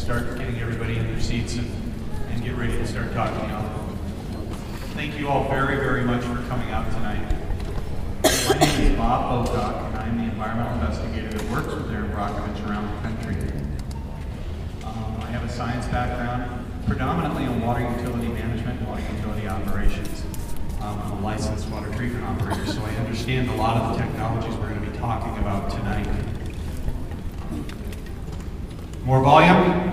start getting everybody in their seats and get ready to start talking now. Thank you all very, very much for coming out tonight. My name is Bob Bocock, and I'm the environmental investigator that works with Erin Brockovich around the country. I have a science background, predominantly in water utility management and water utility operations. I'm a licensed water treatment operator, so I understand a lot of the technologies we're going to be talking about tonight. More volume?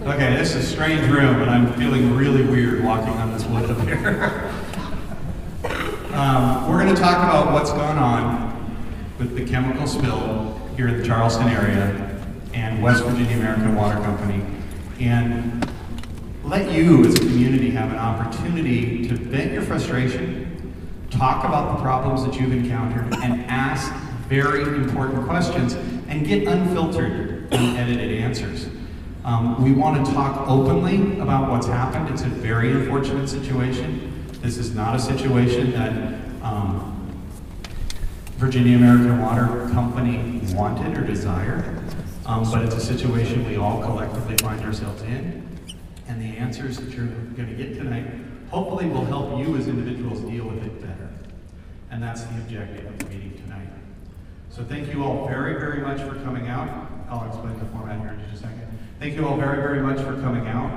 Okay, this is a strange room, and I'm feeling really weird walking on this wood up here. We're going to talk about what's going on with the chemical spill here in the Charleston area and West Virginia American Water Company, and let you as a community have an opportunity to vent your frustration, talk about the problems that you've encountered, and ask very important questions and get unfiltered, unedited answers. We want to talk openly about what's happened. It's a very unfortunate situation. This is not a situation that Virginia American Water Company wanted or desired, but it's a situation we all collectively find ourselves in. And the answers that you're going to get tonight hopefully will help you as individuals deal with it better. And that's the objective of the meeting tonight. So thank you all very, very much for coming out. I'll explain the format here in just a second. Thank you all very, very much for coming out.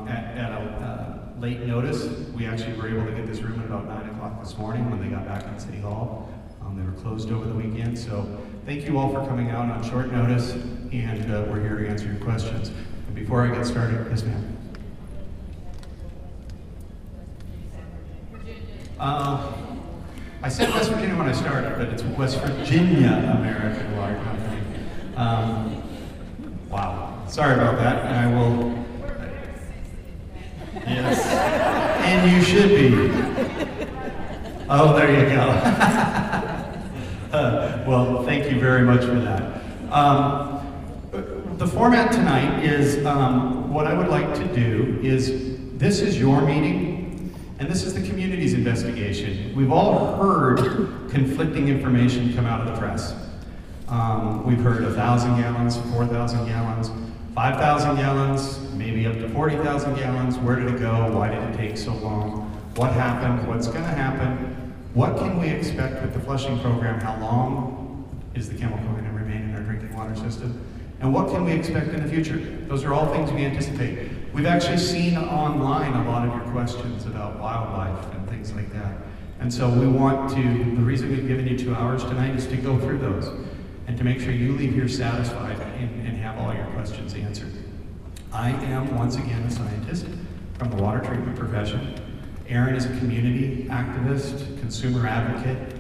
At a late notice, we actually were able to get this room at about 9 o'clock this morning when they got back in City Hall. They were closed over the weekend, so thank you all for coming out on short notice, and we're here to answer your questions. And before I get started, yes ma'am. I said West Virginia when I started, but it's West Virginia American Water Company. Wow, sorry about that, and I will. Yes, and you should be. Oh, there you go. Well, thank you very much for that. The format tonight is, what I would like to do is, this is your meeting, and this is the community's investigation. We've all heard conflicting information come out of the press. We've heard 1,000 gallons, 4,000 gallons, 5,000 gallons, maybe up to 40,000 gallons. Where did it go? Why did it take so long? What happened? What's going to happen? What can we expect with the flushing program? How long is the chemical going to remain in our drinking water system? And what can we expect in the future? Those are all things we anticipate. We've actually seen online a lot of your questions about wildlife and things like that. And so we want to, the reason we've given you 2 hours tonight is to go through those and to make sure you leave here satisfied and have all your questions answered. I am, once again, a scientist from the water treatment profession. Erin is a community activist, consumer advocate.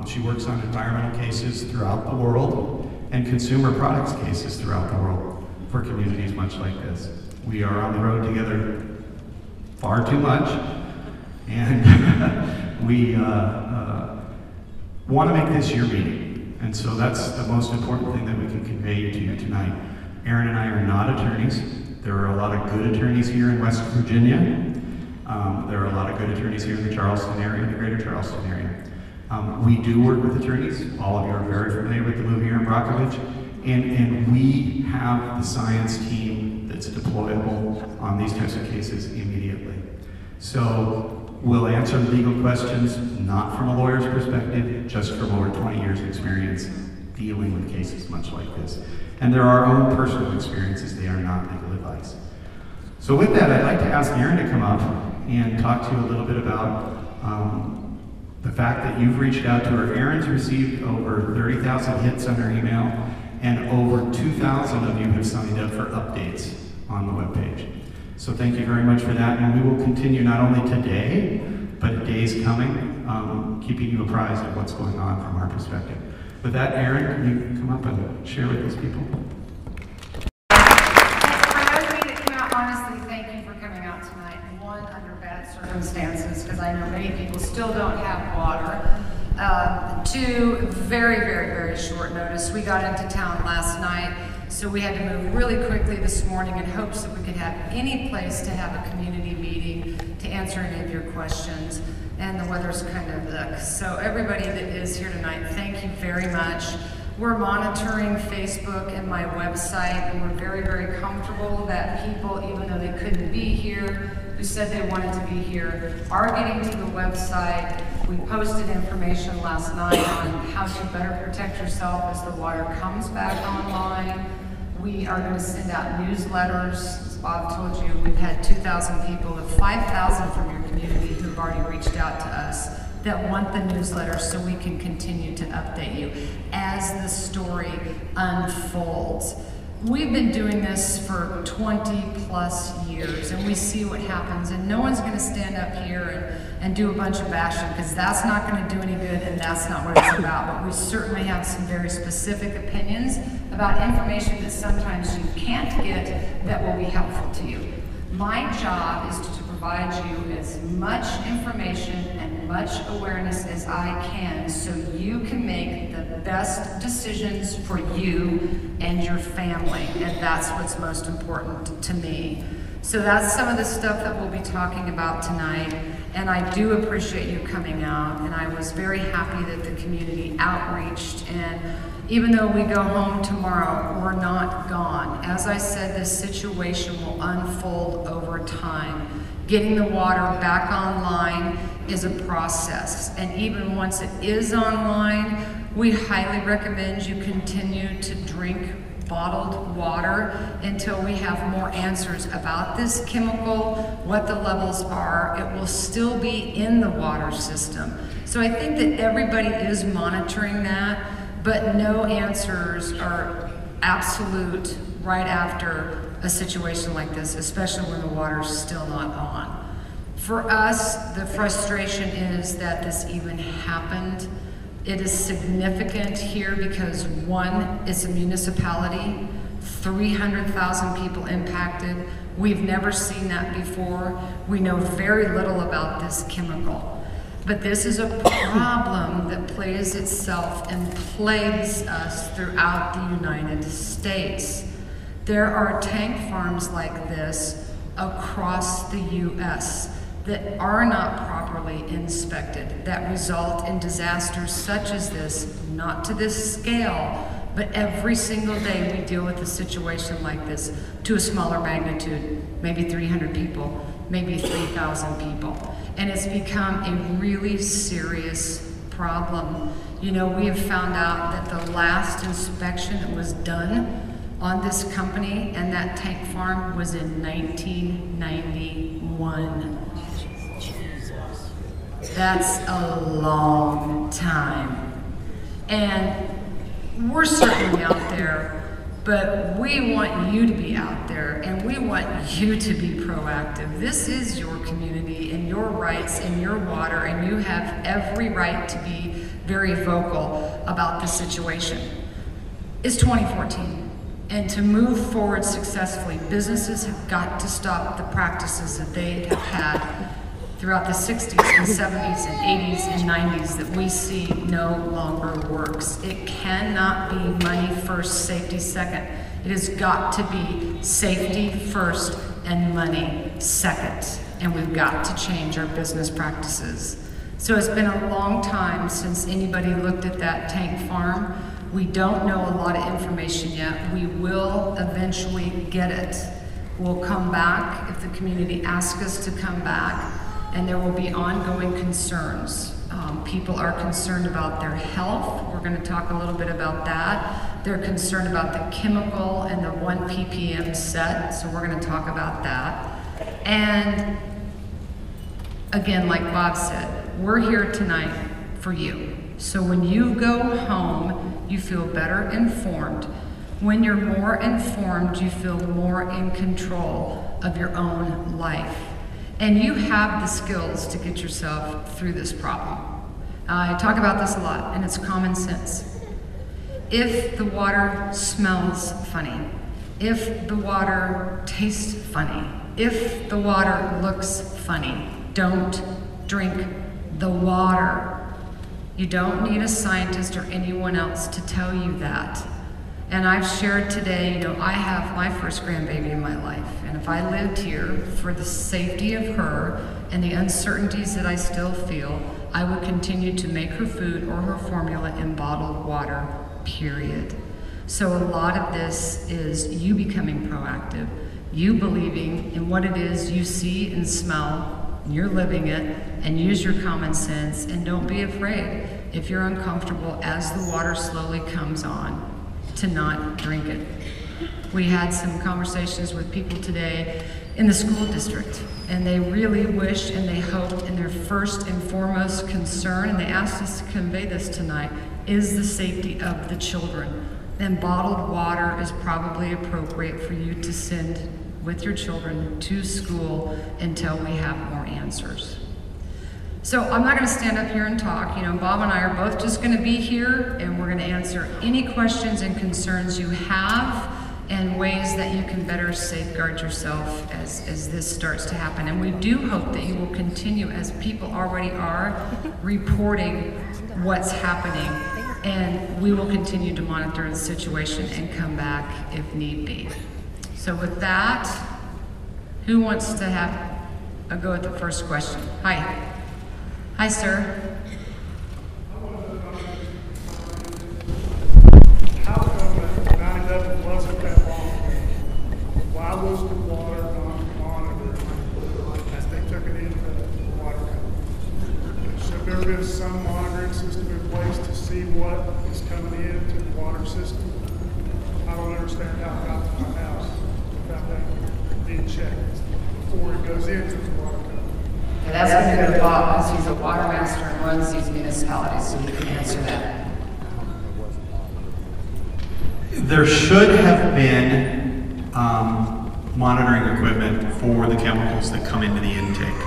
She works on environmental cases throughout the world and consumer products cases throughout the world for communities much like this. We are on the road together far too much, and we want to make this your meeting. And so that's the most important thing that we can convey to you tonight. Erin and I are not attorneys. There are a lot of good attorneys here in West Virginia. There are a lot of good attorneys here in the Charleston area, the greater Charleston area. We do work with attorneys. All of you are very familiar with the movie Erin Brockovich. And we have the science team that's deployable on these types of cases immediately. So we'll answer legal questions, not from a lawyer's perspective, just from over 20 years of experience dealing with cases much like this. And they're our own personal experiences, they are not legal advice. So with that, I'd like to ask Erin to come up and talk to you a little bit about the fact that you've reached out to her. Erin's received over 30,000 hits on her email, and over 2,000 of you have signed up for updates on the webpage. So thank you very much for that, and we will continue not only today, but days coming, keeping you apprised of what's going on from our perspective. With that, Erin, can you come up and share with these people? Circumstances, because I know many people still don't have water. Two, very, very, very short notice. We got into town last night, so we had to move really quickly this morning in hopes that we could have any place to have a community meeting to answer any of your questions. And the weather's kind of ugh. So everybody that is here tonight, thank you very much. We're monitoring Facebook and my website, and we're very, very comfortable that people, even though they couldn't be here, who said they wanted to be here, are getting to the website. We posted information last night on how to better protect yourself as the water comes back online. We are going to send out newsletters. As Bob told you, we've had 2,000 people, 5,000 from your community who have already reached out to us that want the newsletter so we can continue to update you as the story unfolds. We've been doing this for 20 plus years, and we see what happens, and no one's going to stand up here and do a bunch of bashing, because that's not going to do any good, and that's not what it's about. But we certainly have some very specific opinions about information that sometimes you can't get that will be helpful to you. My job is to provide you as much information and much awareness as I can so you can make the best decisions for you and your family, and that's what's most important to me. So that's some of the stuff that we'll be talking about tonight, and I do appreciate you coming out, and I was very happy that the community outreached, and even though we go home tomorrow, we're not gone. As I said, this situation will unfold over time. Getting the water back online is a process, and even once it is online, we highly recommend you continue to drink bottled water until we have more answers about this chemical, what the levels are. It will still be in the water system. So I think that everybody is monitoring that, but no answers are absolute right after a situation like this, especially when the water's still not on. For us, the frustration is that this even happened. It is significant here because one, it's a municipality, 300,000 people impacted. We've never seen that before. We know very little about this chemical. But this is a problem that plays itself and plagues us throughout the United States. There are tank farms like this across the U.S. that are not properly inspected, that result in disasters such as this, not to this scale, but every single day we deal with a situation like this to a smaller magnitude, maybe 300 people, maybe 3,000 people. And it's become a really serious problem. You know, we have found out that the last inspection that was done on this company and that tank farm was in 1991. That's a long time. And we're certainly out there, but we want you to be out there, and we want you to be proactive. This is your community and your rights and your water, and you have every right to be very vocal about the situation. It's 2014, and to move forward successfully, businesses have got to stop the practices that they have had throughout the 60s and 70s and 80s and 90s that we see no longer works. It cannot be money first, safety second. It has got to be safety first and money second. And we've got to change our business practices. So it's been a long time since anybody looked at that tank farm. We don't know a lot of information yet. We will eventually get it. We'll come back if the community asks us to come back. And there will be ongoing concerns. People are concerned about their health. We're going to talk a little bit about that. They're concerned about the chemical and the 1 ppm set, so we're going to talk about that. And again, like Bob said, we're here tonight for you. So when you go home, you feel better informed. When you're more informed, you feel more in control of your own life. And you have the skills to get yourself through this problem. I talk about this a lot, and it's common sense. If the water smells funny, if the water tastes funny, if the water looks funny, don't drink the water. You don't need a scientist or anyone else to tell you that. And I've shared today, you know, I have my first grandbaby in my life, and if I lived here for the safety of her and the uncertainties that I still feel, I would continue to make her food or her formula in bottled water period. So a lot of this is you becoming proactive, you believing in what it is you see and smell, and you're living it, and use your common sense, and don't be afraid if you're uncomfortable as the water slowly comes on to not drink it. We had some conversations with people today in the school district, and they really wish and they hope, and their first and foremost concern, and they asked us to convey this tonight, is the safety of the children. And bottled water is probably appropriate for you to send with your children to school until we have more answers. So I'm not going to stand up here and talk. You know, Bob and I are both just going to be here, and we're going to answer any questions and concerns you have, and ways that you can better safeguard yourself as this starts to happen. And we do hope that you will continue, as people already are, reporting what's happening. And we will continue to monitor the situation and come back if need be. So with that, who wants to have a go at the first question? Hi. Hi, sir. How come that 9/11 wasn't that long ago? Why was the water not monitored as they took it into the water company? Should there have been some monitoring system in place to see what is coming into the water system? I don't understand how it got to my house without that being checked before it goes into the water company. And that's going to go to Bob, because he's a water master and runs these municipalities, so he can answer that. There should have been monitoring equipment for the chemicals that come into the intake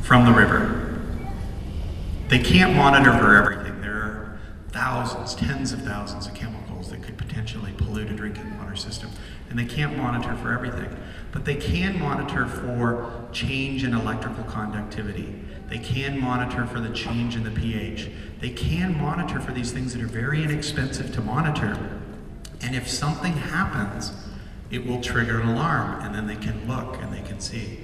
from the river. They can't monitor for everything. There are thousands, tens of thousands of chemicals that could potentially pollute a drinking water system, and they can't monitor for everything. But they can monitor for change in electrical conductivity. They can monitor for the change in the pH. They can monitor for these things that are very inexpensive to monitor. And if something happens, it will trigger an alarm, and then they can look and they can see.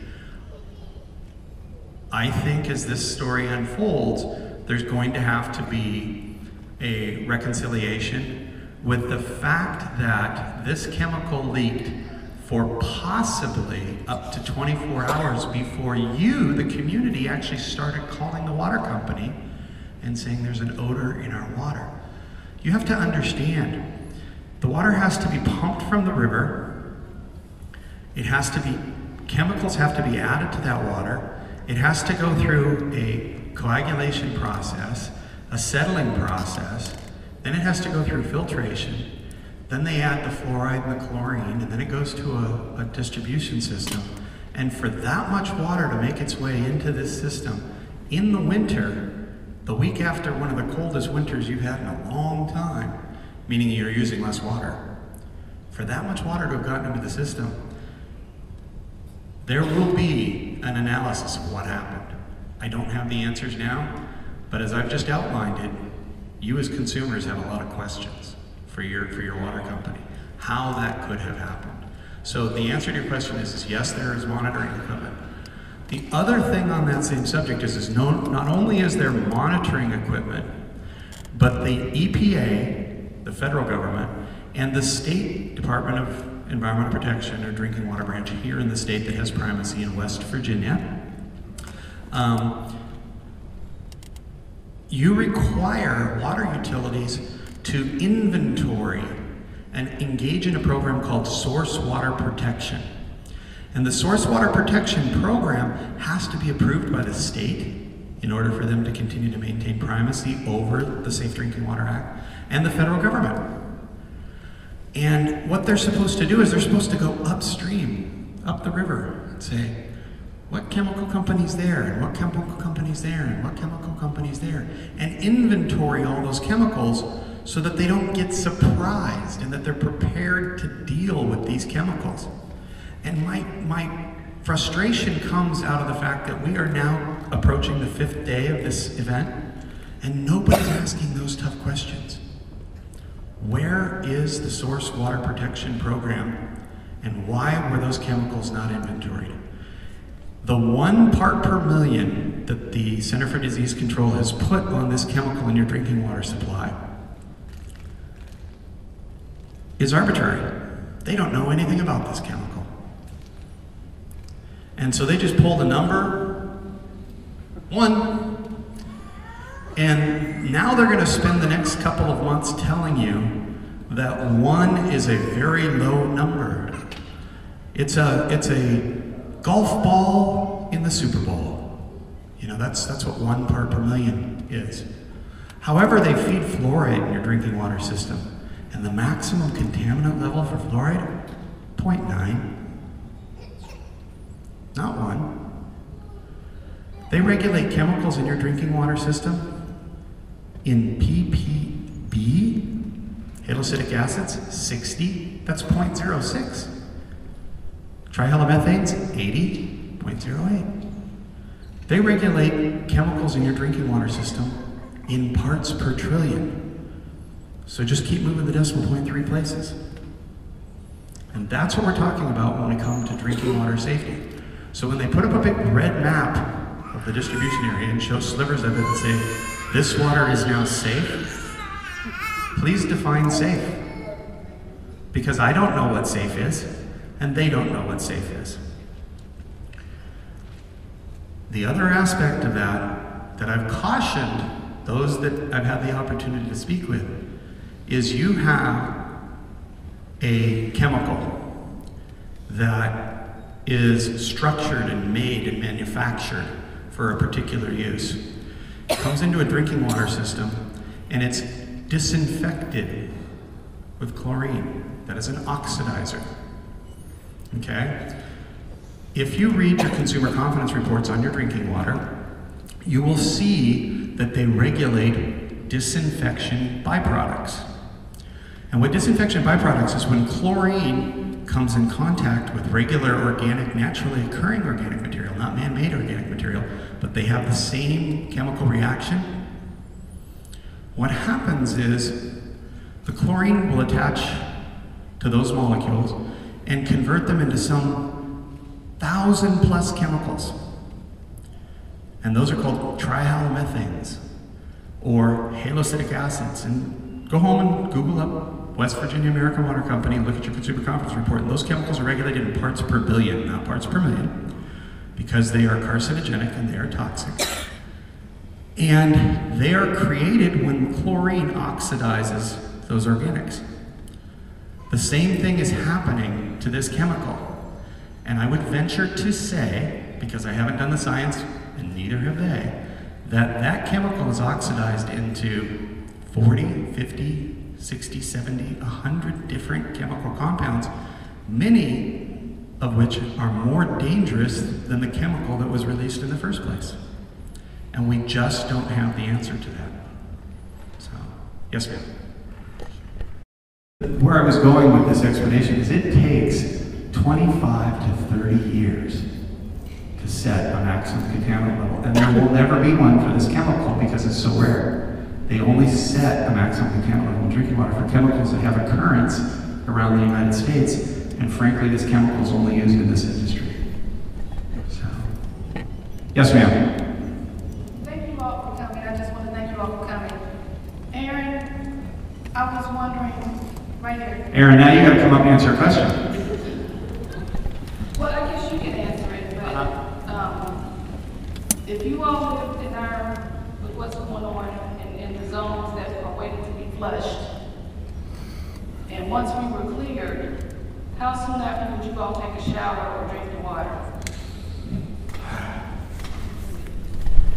I think as this story unfolds, there's going to have to be a reconciliation with the fact that this chemical leaked for possibly up to 24 hours before you, the community, actually started calling the water company and saying there's an odor in our water. You have to understand, the water has to be pumped from the river. It has to be, chemicals have to be added to that water. It has to go through a coagulation process, a settling process, then it has to go through filtration. Then they add the fluoride and the chlorine, and then it goes to a distribution system. And for that much water to make its way into this system, in the winter, the week after one of the coldest winters you've had in a long time, meaning you're using less water, for that much water to have gotten into the system, there will be an analysis of what happened. I don't have the answers now, but as I've just outlined it, you as consumers have a lot of questions for your water company, how that could have happened. So the answer to your question is yes, there is monitoring equipment. The other thing on that same subject is not only is there monitoring equipment, but the EPA, the federal government, and the State Department of Environmental Protection, or Drinking Water Branch here in the state that has primacy in West Virginia, you require water utilities to inventory and engage in a program called source water protection. And the source water protection program has to be approved by the state in order for them to continue to maintain primacy over the Safe Drinking Water Act and the federal government. And what they're supposed to do is they're supposed to go upstream, up the river, and say, what chemical company's there, and what chemical company's there, and what chemical company's there, and inventory all those chemicals so that they don't get surprised and that they're prepared to deal with these chemicals. And my frustration comes out of the fact that we are now approaching the 5th day of this event, and nobody's asking those tough questions. Where is the source water protection program, and why were those chemicals not inventoried? The 1 part per million that the Center for Disease Control has put on this chemical in your drinking water supply is arbitrary. They don't know anything about this chemical. And so they just pull the number 1, and now they're going to spend the next couple of months telling you that 1 is a very low number. It's a golf ball in the Super Bowl. You know, that's what 1 part per million is. However, they feed fluoride in your drinking water system, and the maximum contaminant level for fluoride, 0.9. Not 1. They regulate chemicals in your drinking water system in ppb, halocytic acids, 60, that's 0.06. Trihalomethanes, 80, 0.08. They regulate chemicals in your drinking water system in parts per trillion. So just keep moving the decimal point 3 places. And that's what we're talking about when we come to drinking water safety. So when they put up a big red map of the distribution area and show slivers of it and say, this water is now safe, please define safe. Because I don't know what safe is, and they don't know what safe is. The other aspect of that I've cautioned those that I've had the opportunity to speak with, is you have a chemical that is structured and made and manufactured for a particular use. It comes into a drinking water system and it's disinfected with chlorine. That is an oxidizer. Okay? If you read your consumer confidence reports on your drinking water, you will see that they regulate disinfection byproducts. And what disinfection byproducts is when chlorine comes in contact with regular organic, naturally occurring organic material, not man-made organic material, but they have the same chemical reaction. What happens is the chlorine will attach to those molecules and convert them into some 1,000+ chemicals. And those are called trihalomethanes or halocytic acids. And go home and Google up West Virginia American Water Company and look at your consumer confidence report. And those chemicals are regulated in parts per billion, not parts per million, because they are carcinogenic and they are toxic. And they are created when chlorine oxidizes those organics. The same thing is happening to this chemical. And I would venture to say, because I haven't done the science, and neither have they, that that chemical is oxidized into 40, 50, 60, 70, 100 different chemical compounds, many of which are more dangerous than the chemical that was released in the first place. And we just don't have the answer to that. So, yes, ma'am. Where I was going with this explanation is it takes 25 to 30 years to set a maximum contaminant level. And there will never be one for this chemical because it's so rare. They only set a maximum contaminant level in drinking water for chemicals that have occurrence around the United States. And frankly, this chemical is only used in this industry. So, yes, ma'am. Thank you all for coming. I just want to thank you all for coming. Erin, I was wondering, right here. Erin, now you got to come up and answer a question. Well, I guess you can answer it, but if you all lived in with what's going on in the zones that are waiting to be flushed, and once we were cleared, how soon after would you all take a shower or drink the water?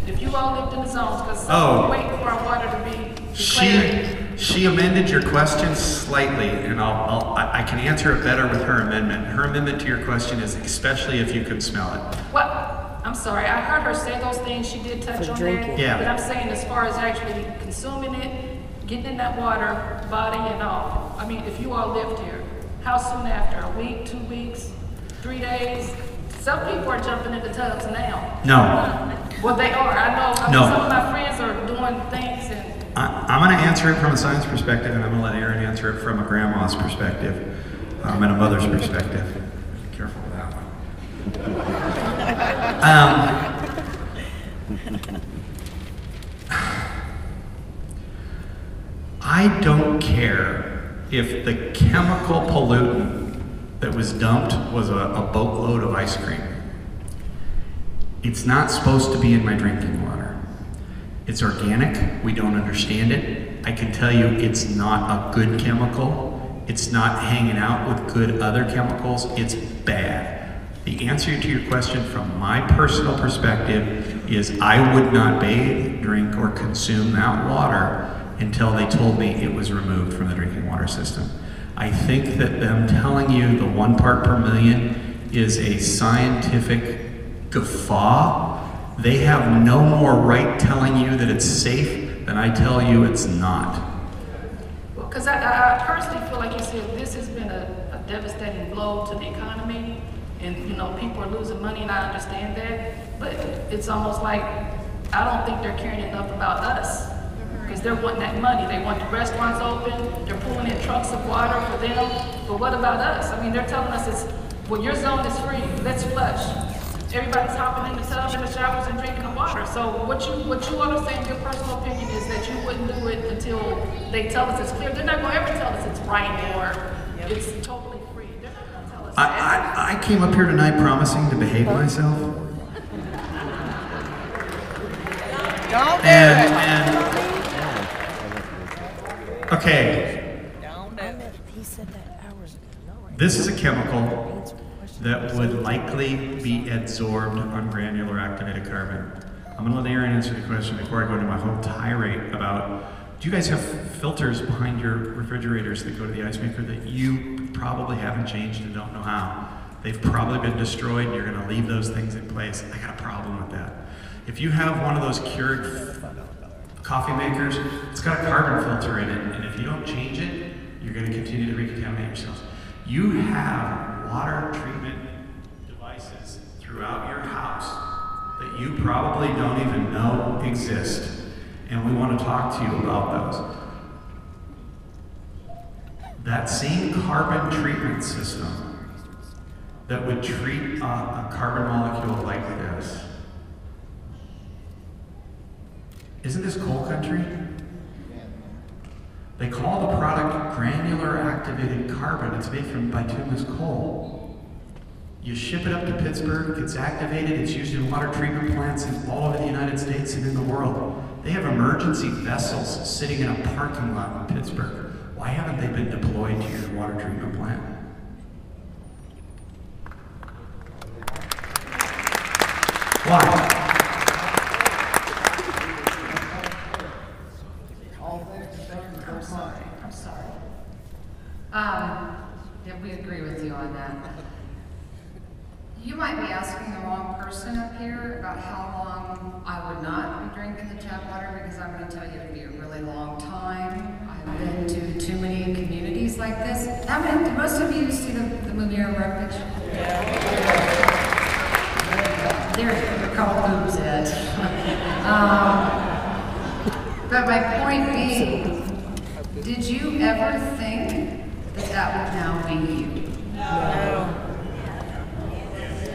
If you all lived in the zones, because we're waiting for our water to be declared. She amended your question slightly, and I can answer it better with her amendment. Her amendment to your question is especially if you could smell it. Well, I'm sorry, I heard her say those things, she did touch on that. Yeah. But I'm saying as far as actually consuming it, getting in that water, body and all. I mean, if you all lived here, how soon after? A week, 2 weeks, 3 days? Some people are jumping into tubs now. No. Well, they are. I know. No. Some of my friends are doing things and I'm going to answer it from a science perspective, and I'm going to let Erin answer it from a grandma's perspective and a mother's perspective. Be careful with that one. I don't care if the chemical pollutant that was dumped was a boatload of ice cream, it's not supposed to be in my drinking water. It's organic, we don't understand it. I can tell you it's not a good chemical. It's not hanging out with good other chemicals, it's bad. The answer to your question from my personal perspective is I would not bathe, drink, or consume that water until they told me it was removed from the drinking water system. I think that them telling you the 1 part per million is a scientific guffaw. They have no more right telling you that it's safe than I tell you it's not. Well, because I personally feel like you said this has been a devastating blow to the economy, and you know people are losing money, and I understand that. But it's almost like I don't think they're caring enough about us, because they're wanting that money. They want the restaurants open. They're pulling in trucks of water for them. But what about us? I mean, they're telling us it's well, your zone is free. Let's flush. Everybody's hopping in the tub, in the showers, and drinking the water. So what you want to say in your personal opinion is that you wouldn't do it until they tell us it's clear. They're not going to ever tell us it's right or it's totally free. They're not going to tell us that. I came up here tonight promising to behave myself. Okay. He said that hours ago. This is a chemical that would likely be adsorbed on granular activated carbon. I'm gonna let Erin answer the question before I go into my whole tirade about, do you guys have filters behind your refrigerators that go to the ice maker that you probably haven't changed and don't know how? They've probably been destroyed and you're gonna leave those things in place. I got a problem with that. If you have one of those Keurig coffee makers, it's got a carbon filter in it, and if you don't change it, you're gonna continue to recontaminate yourselves. You have water treatment devices throughout your house that you probably don't even know exist, and we want to talk to you about those. That same carbon treatment system that would treat a carbon molecule like this, isn't this coal country? They call the product granular activated carbon. It's made from bituminous coal. You ship it up to Pittsburgh, it gets activated, it's used in water treatment plants all over the United States and in the world. They have emergency vessels sitting in a parking lot in Pittsburgh. Why haven't they been deployed to your water treatment plant? Why? I'm sorry. Yeah, we agree with you on that. You might be asking the wrong person up here about how long I would not be drinking the tap water, because I'm going to tell you it'd be a really long time. I've been to too many communities like this. Most of you see the movie Erin Brockovich? They're called boobs, Ed. But my point being, did you ever think that would now be you? No.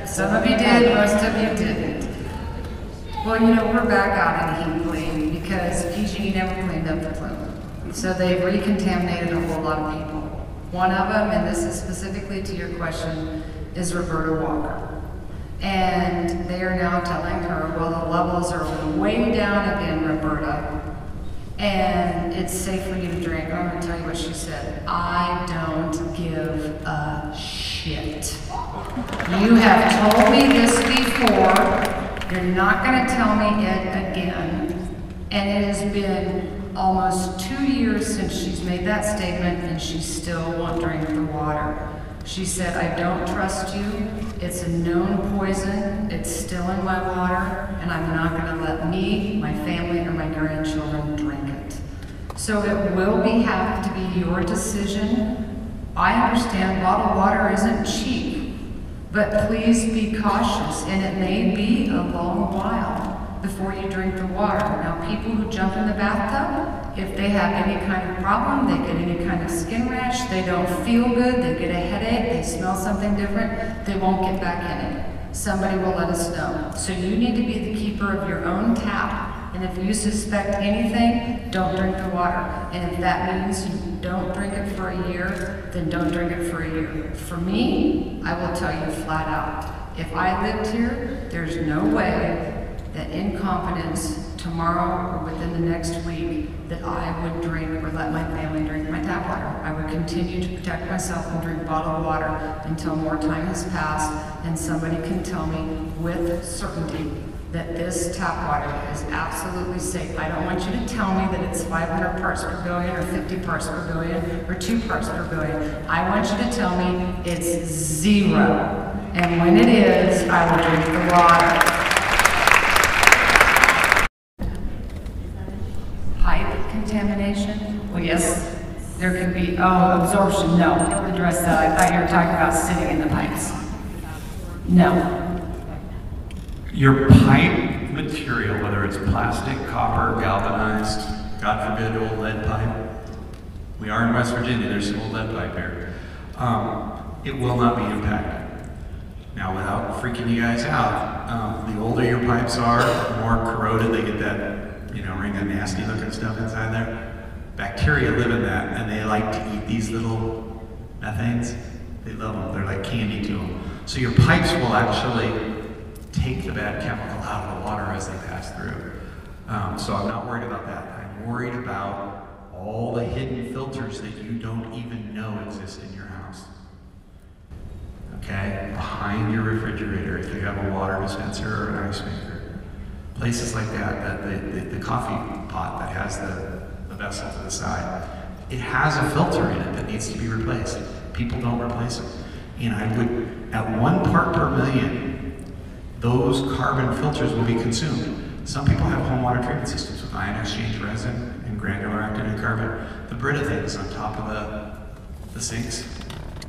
Some of you did, most of you didn't. Well, you know, we're back out in Hinkley because PG never cleaned up the plume. So they've recontaminated a whole lot of people. One of them, and this is specifically to your question, is Roberta Walker. And they are now telling her, well, the levels are way down again, Roberta, and it's safe for you to drink. I'm going to tell you what she said. I don't give a shit. You have told me this before. You're not going to tell me it again. And it has been almost 2 years since she's made that statement, and she still won't drink the water. She said, I don't trust you. It's a known poison. It's still in my water, and I'm not going to let me, my family, or my grandchildren drink it. So it will have to be your decision. I understand bottled water isn't cheap, but please be cautious, and it may be a long while before you drink the water. Now, people who jump in the bathtub, if they have any kind of problem, they get any kind of skin rash, they don't feel good, they get a headache, they smell something different, they won't get back in it. Somebody will let us know. So you need to be the keeper of your own tap And if you suspect anything, don't drink the water. And if that means you don't drink it for a year, then don't drink it for a year. For me, I will tell you flat out, if I lived here, there's no way that in confidence tomorrow or within the next week that I would drink or let my family drink my tap water. I would continue to protect myself and drink bottled water until more time has passed and somebody can tell me with certainty that this tap water is absolutely safe. I don't want you to tell me that it's 500 parts per billion or 50 parts per billion or 2 parts per billion. I want you to tell me it's 0. And when it is, I will drink the water. Pipe contamination? Well, yes, there can be, absorption, no. Don't address that. I thought you were talking about sitting in the pipes. No. Your pipe material, whether it's plastic, copper, galvanized, God forbid, old lead pipe. We are in West Virginia, there's some old lead pipe here. It will not be impacted. Now, without freaking you guys out, the older your pipes are, the more corroded they get that, ring of nasty looking stuff inside there. Bacteria live in that, and they like to eat these little methanes. They love them, they're like candy to them. So your pipes will actually take the bad chemical out of the water as they pass through. So I'm not worried about that. I'm worried about all the hidden filters that you don't even know exist in your house. Okay? Behind your refrigerator, if you have a water dispenser or an ice maker. Places like that, the coffee pot that has the vessel to the side, it has a filter in it that needs to be replaced. People don't replace it. And I would, at 1 part per million, those carbon filters will be consumed. Some people have home water treatment systems with ion exchange resin and granular activated carbon. The Brita things on top of the sinks,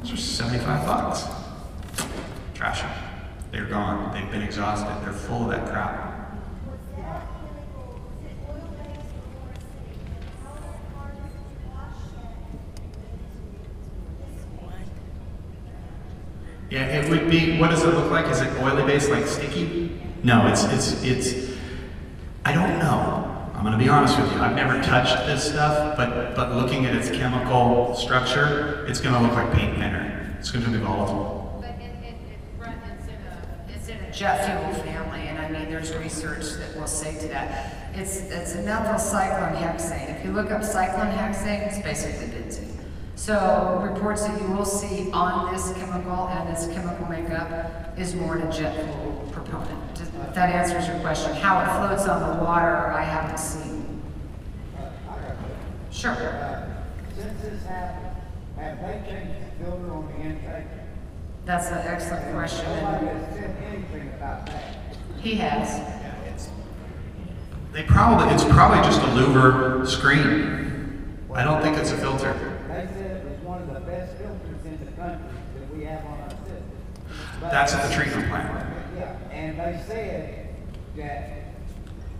those are 75 bucks. Trash them. They're gone. They've been exhausted. They're full of that crap. Yeah, it would be, what does it look like? Is it oily based, like sticky? No, it's, I don't know. I'm gonna be honest with you. I've never touched this stuff, but looking at its chemical structure, it's gonna look like paint thinner. It's gonna be volatile. But it's in a jet fuel family, and I mean, there's research that will say to that. It's a methyl cyclone hexane. If you look up cyclone hexane, it's basically benzene. So reports that you will see on this chemical and its chemical makeup is more than a jet fuel proponent. If that answers your question. How it floats on the water, I haven't seen. Sure. Since this happened, have they changed the filter on the intake? That's an excellent question. Nobody has said anything about that. He has. It's probably just a louver screen. I don't think it's a filter. They said it was one of the best filters in the country that we have on our system. But That's at the treatment plant. yeah, and they said that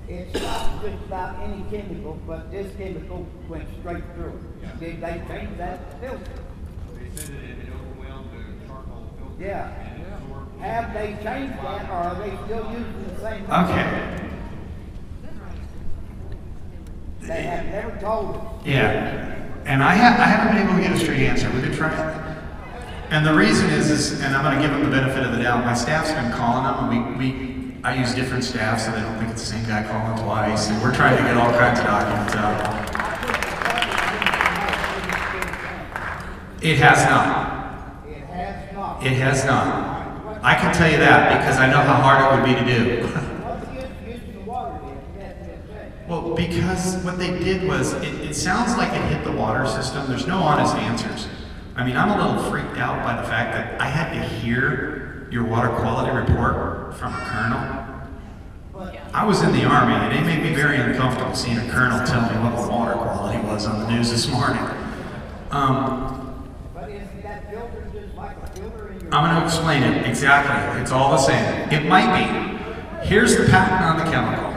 it stopped just about any chemical, but this chemical went straight through. Did they change that filter? They said that it overwhelmed the charcoal filter. Yeah. And it absorbed. Have they changed that, or are they still using the same? Okay. They have never told us. Yeah. And I haven't been able to get a straight answer. We've been trying. And the reason is, and I'm going to give them the benefit of the doubt, my staff's been calling them, and I use different staff so they don't think it's the same guy calling twice, and we're trying to get all kinds of documents out. It has not. It has not. It has not. I can tell you that because I know how hard it would be to do. What's the use of the water then? Well, because what they did was, it sounds like it hit the water system. There's no honest answers. I mean, I'm a little freaked out by the fact that I had to hear your water quality report from a colonel. I was in the Army, and it made me very uncomfortable seeing a colonel tell me what the water quality was on the news this morning. But isn't that filter just like a filter in your... I'm going to explain it exactly. It's all the same. It might be. Here's the patent on the chemical.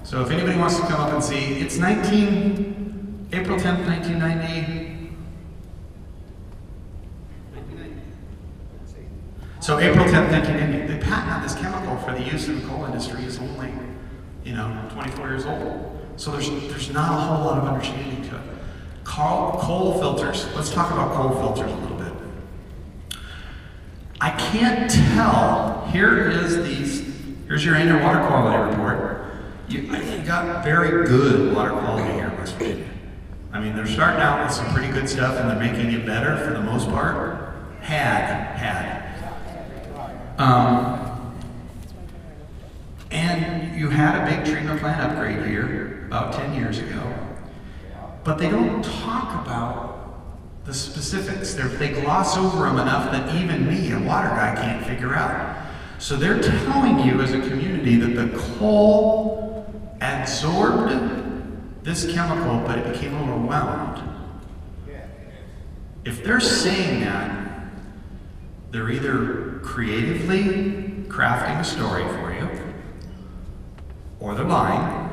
So if anybody wants to come up and see, it's April 10th, 1990. So April 10th, 1990. The patent on this chemical for the use in the coal industry is only 24 years old. So there's not a whole lot of understanding to it. Coal filters. Let's talk about coal filters a little bit. I can't tell. Here's your annual water quality report. You got very good water quality here in West Virginia. I mean, they're starting out with some pretty good stuff and they're making it better for the most part. And you had a big treatment plant upgrade here about 10 years ago. But they don't talk about the specifics. They gloss over them enough that even me, a water guy, can't figure out. So they're telling you as a community that the coal absorbed this chemical, but it became overwhelmed. If they're saying that, they're either creatively crafting a story for you, or they're lying,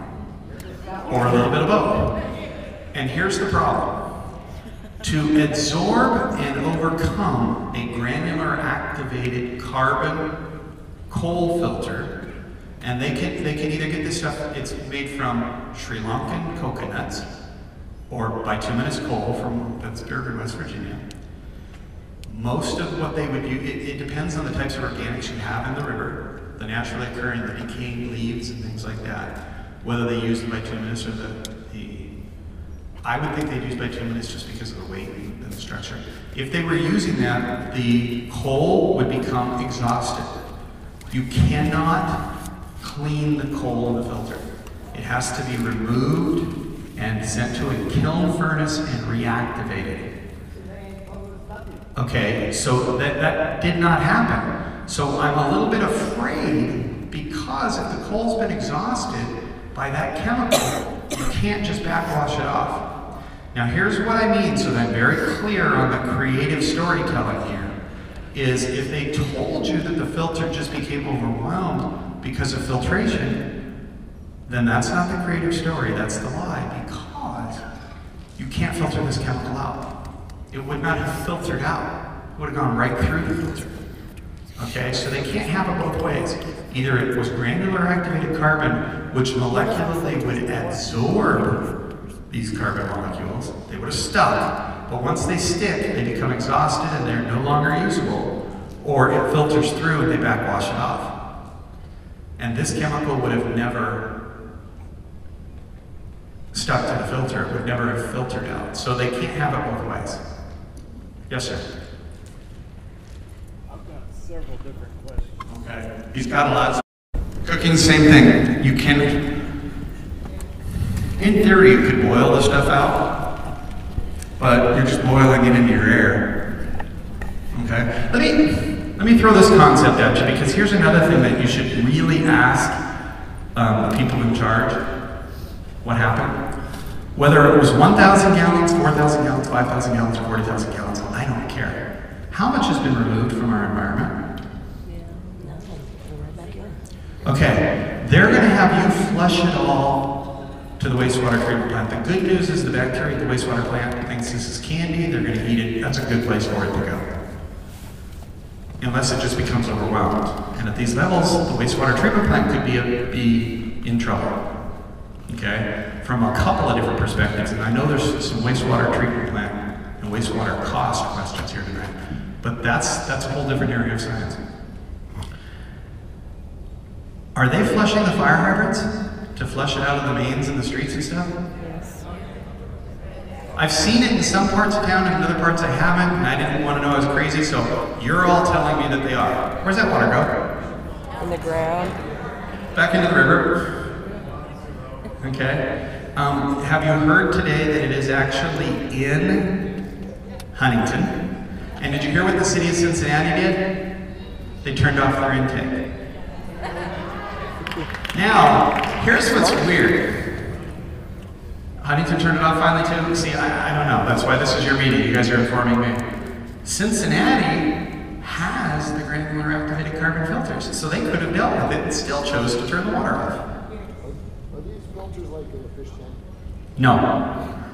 or a little bit of both. And here's the problem. To absorb and overcome a granular activated carbon coal filter, and they can either get this stuff, it's made from Sri Lankan coconuts, or bituminous coal from Pittsburgh in West Virginia. Most of what they would use, it depends on the types of organics you have in the river, the naturally occurring, the decaying leaves and things like that, whether they use the bituminous or I would think they'd use bituminous just because of the weight and the structure. If they were using that, the coal would become exhausted. You cannot clean the coal in the filter. It has to be removed and sent to a kiln furnace and reactivated. Okay, so that did not happen. So I'm a little bit afraid because if the coal's been exhausted by that chemical, you can't just backwash it off. Now here's what I mean, so that I'm very clear on the creative storytelling here, is if they told you that the filter just became overwhelmed because of filtration, then that's not the creative story, that's the lie, because you can't filter this chemical out. It would not have filtered out. It would have gone right through the filter. Okay, so they can't have it both ways. Either it was granular activated carbon, which molecularly would absorb these carbon molecules, they would have stuck, but once they stick, they become exhausted and they're no longer usable, or it filters through and they backwash it off. And this chemical would have never stuck to the filter, it would never have filtered out. So they can't have it both ways. Yes, sir? I've got several different questions. Okay. He's got a lot. Cooking, same thing. You can, in theory, you could boil the stuff out, but you're just boiling it into your air. Okay? Let me throw this concept at you, because here's another thing that you should really ask the people in charge. What happened? Whether it was 1,000 gallons, 4,000 gallons, 5,000 gallons, or 40,000 gallons, I don't care. How much has been removed from our environment? Okay, they're going to have you flush it all to the wastewater treatment plant. The good news is the bacteria at the wastewater plant thinks this is candy, they're going to eat it, that's a good place for it to go. Unless it just becomes overwhelmed. And at these levels, the wastewater treatment plant could be in trouble. Okay? From a couple of different perspectives, and I know there's some wastewater treatment plant and wastewater cost questions here tonight, but that's a whole different area of science. Are they flushing the fire hydrants to flush it out of the mains and the streets and stuff? Yes. I've seen it in some parts of town, and in other parts I haven't, and I didn't want to know I was crazy, so you're all telling me that they are. Where's that water go? In the ground. Back into the river. Okay. Have you heard today that it is actually in Huntington? And did you hear what the city of Cincinnati did? They turned off their intake. Now, here's what's weird. Huntington turned it off finally too? See, I don't know. That's why this is your meeting. You guys are informing me. Cincinnati has the granular activated carbon filters, so they could have dealt with it and still chose to turn the water off. Are these filters like in a fish tank? No.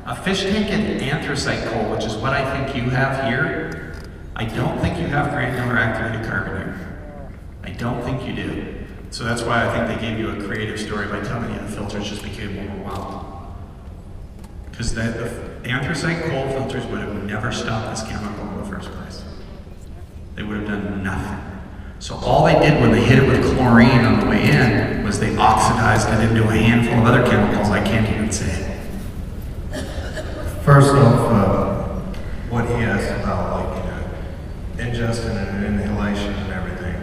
A fish tank and anthracite coal, which is what I think you have here, I don't think you have granular activated carbon here. I don't think you do. So that's why I think they gave you a creative story by telling you the filters just became overwhelmed. Because the anthracite coal filters would have never stopped this chemical in the first place. They would have done nothing. So all they did when they hit it with chlorine on the way in was they oxidized it into a handful of other chemicals I can't even say. First off, what he asked about, like, ingestion and inhalation and everything.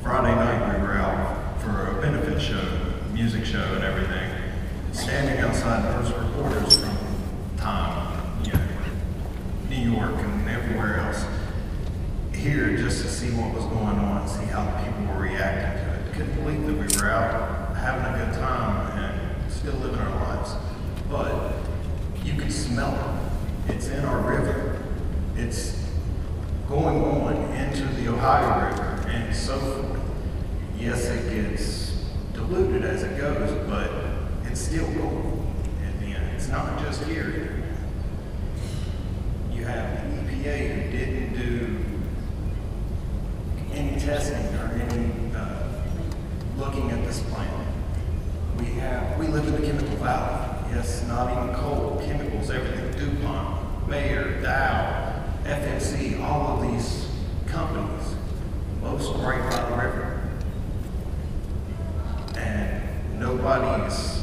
Friday night we were out for a benefit show, music show and everything. Standing outside, there was reporters from New York and everywhere else here just to see what was going on, see how the people were reacting to it. Couldn't believe that we were out having a good time and still living our lives. But you can smell it. It's in our river. It's going on into the Ohio River and so forth. Yes, it gets diluted as it goes, but it's still going at the end. It's not just here. You have the EPA who didn't do any testing or any looking at this plant. We live in the chemical valley. Yes, not even coal, chemicals, everything. DuPont, Bayer, Dow, FMC, all of these companies, most right by the river. And nobody's,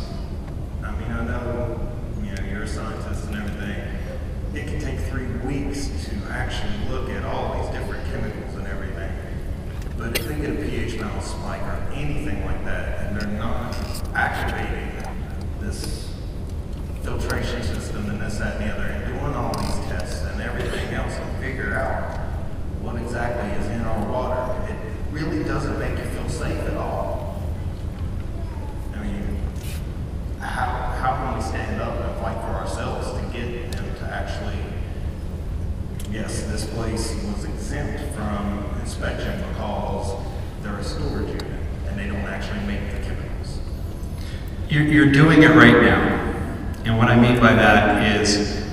I mean, I know, you're a scientist and everything. It can take 3 weeks to actually look at all these different chemicals and everything. But if they get a pH balance spike or anything like that, and they're not activating this filtration system and this, that, and the other, and doing all these tests and everything else to figure out what exactly is in our water, it really doesn't make you feel safe at all. I mean, how can we stand up and fight for ourselves to get them to actually, yes, this place was exempt from inspection because they're a storage unit and they don't actually make the chemicals. You're doing it right now. And what I mean by that is,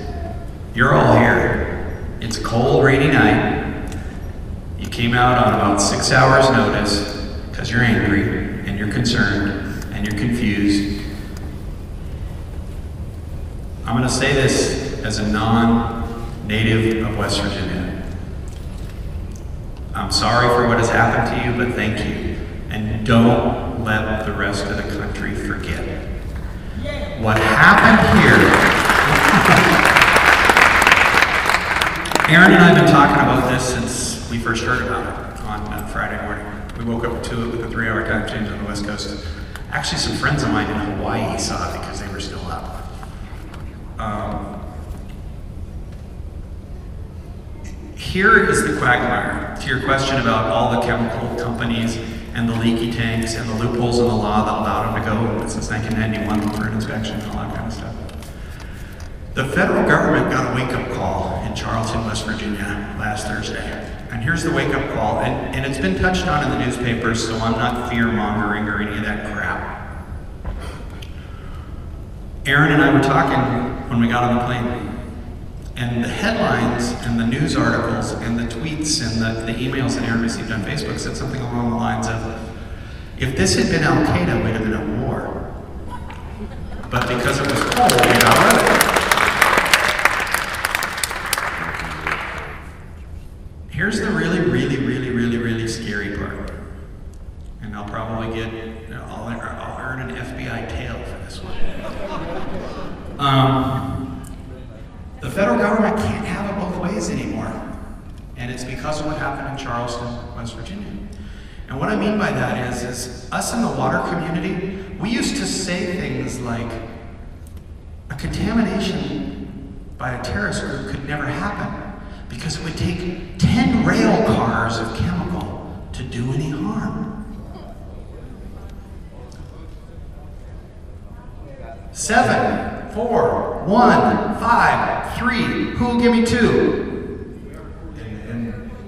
you're all here. It's a cold, rainy night. You came out on about 6 hours notice because you're angry and you're concerned and you're confused. I'm going to say this as a non-native of West Virginia. I'm sorry for what has happened to you, but thank you. And don't let the rest of the country forget. What happened here, Erin and I have been talking about this since we first heard about it on Friday morning. We woke up to it with a 3-hour time change on the West Coast. Actually, some friends of mine in Hawaii saw it because they were still up. Here is the quagmire. To your question about all the chemical companies and the leaky tanks and the loopholes in the law that allowed them to go since 1991 for an inspection and all that kind of stuff. The federal government got a wake-up call in Charleston, West Virginia last Thursday. And here's the wake-up call, and it's been touched on in the newspapers, so I'm not fear-mongering or any of that crap. Erin and I were talking when we got on the plane. And the headlines and the news articles and the tweets and the emails that Erin received on Facebook said something along the lines of, if this had been Al-Qaeda, we'd have been at war. But because it was cold, we got rid of it. Here's the really scary part. And I'll probably get, I'll earn an FBI tail for this one. The federal government can't have it both ways anymore. And it's because of what happened in Charleston, West Virginia. And what I mean by that is us in the water community, we used to say things like, a contamination by a terrorist group could never happen because it would take 10 rail cars of chemical to do any harm. 7, 4, 1, 5, 3. Who will give me 2?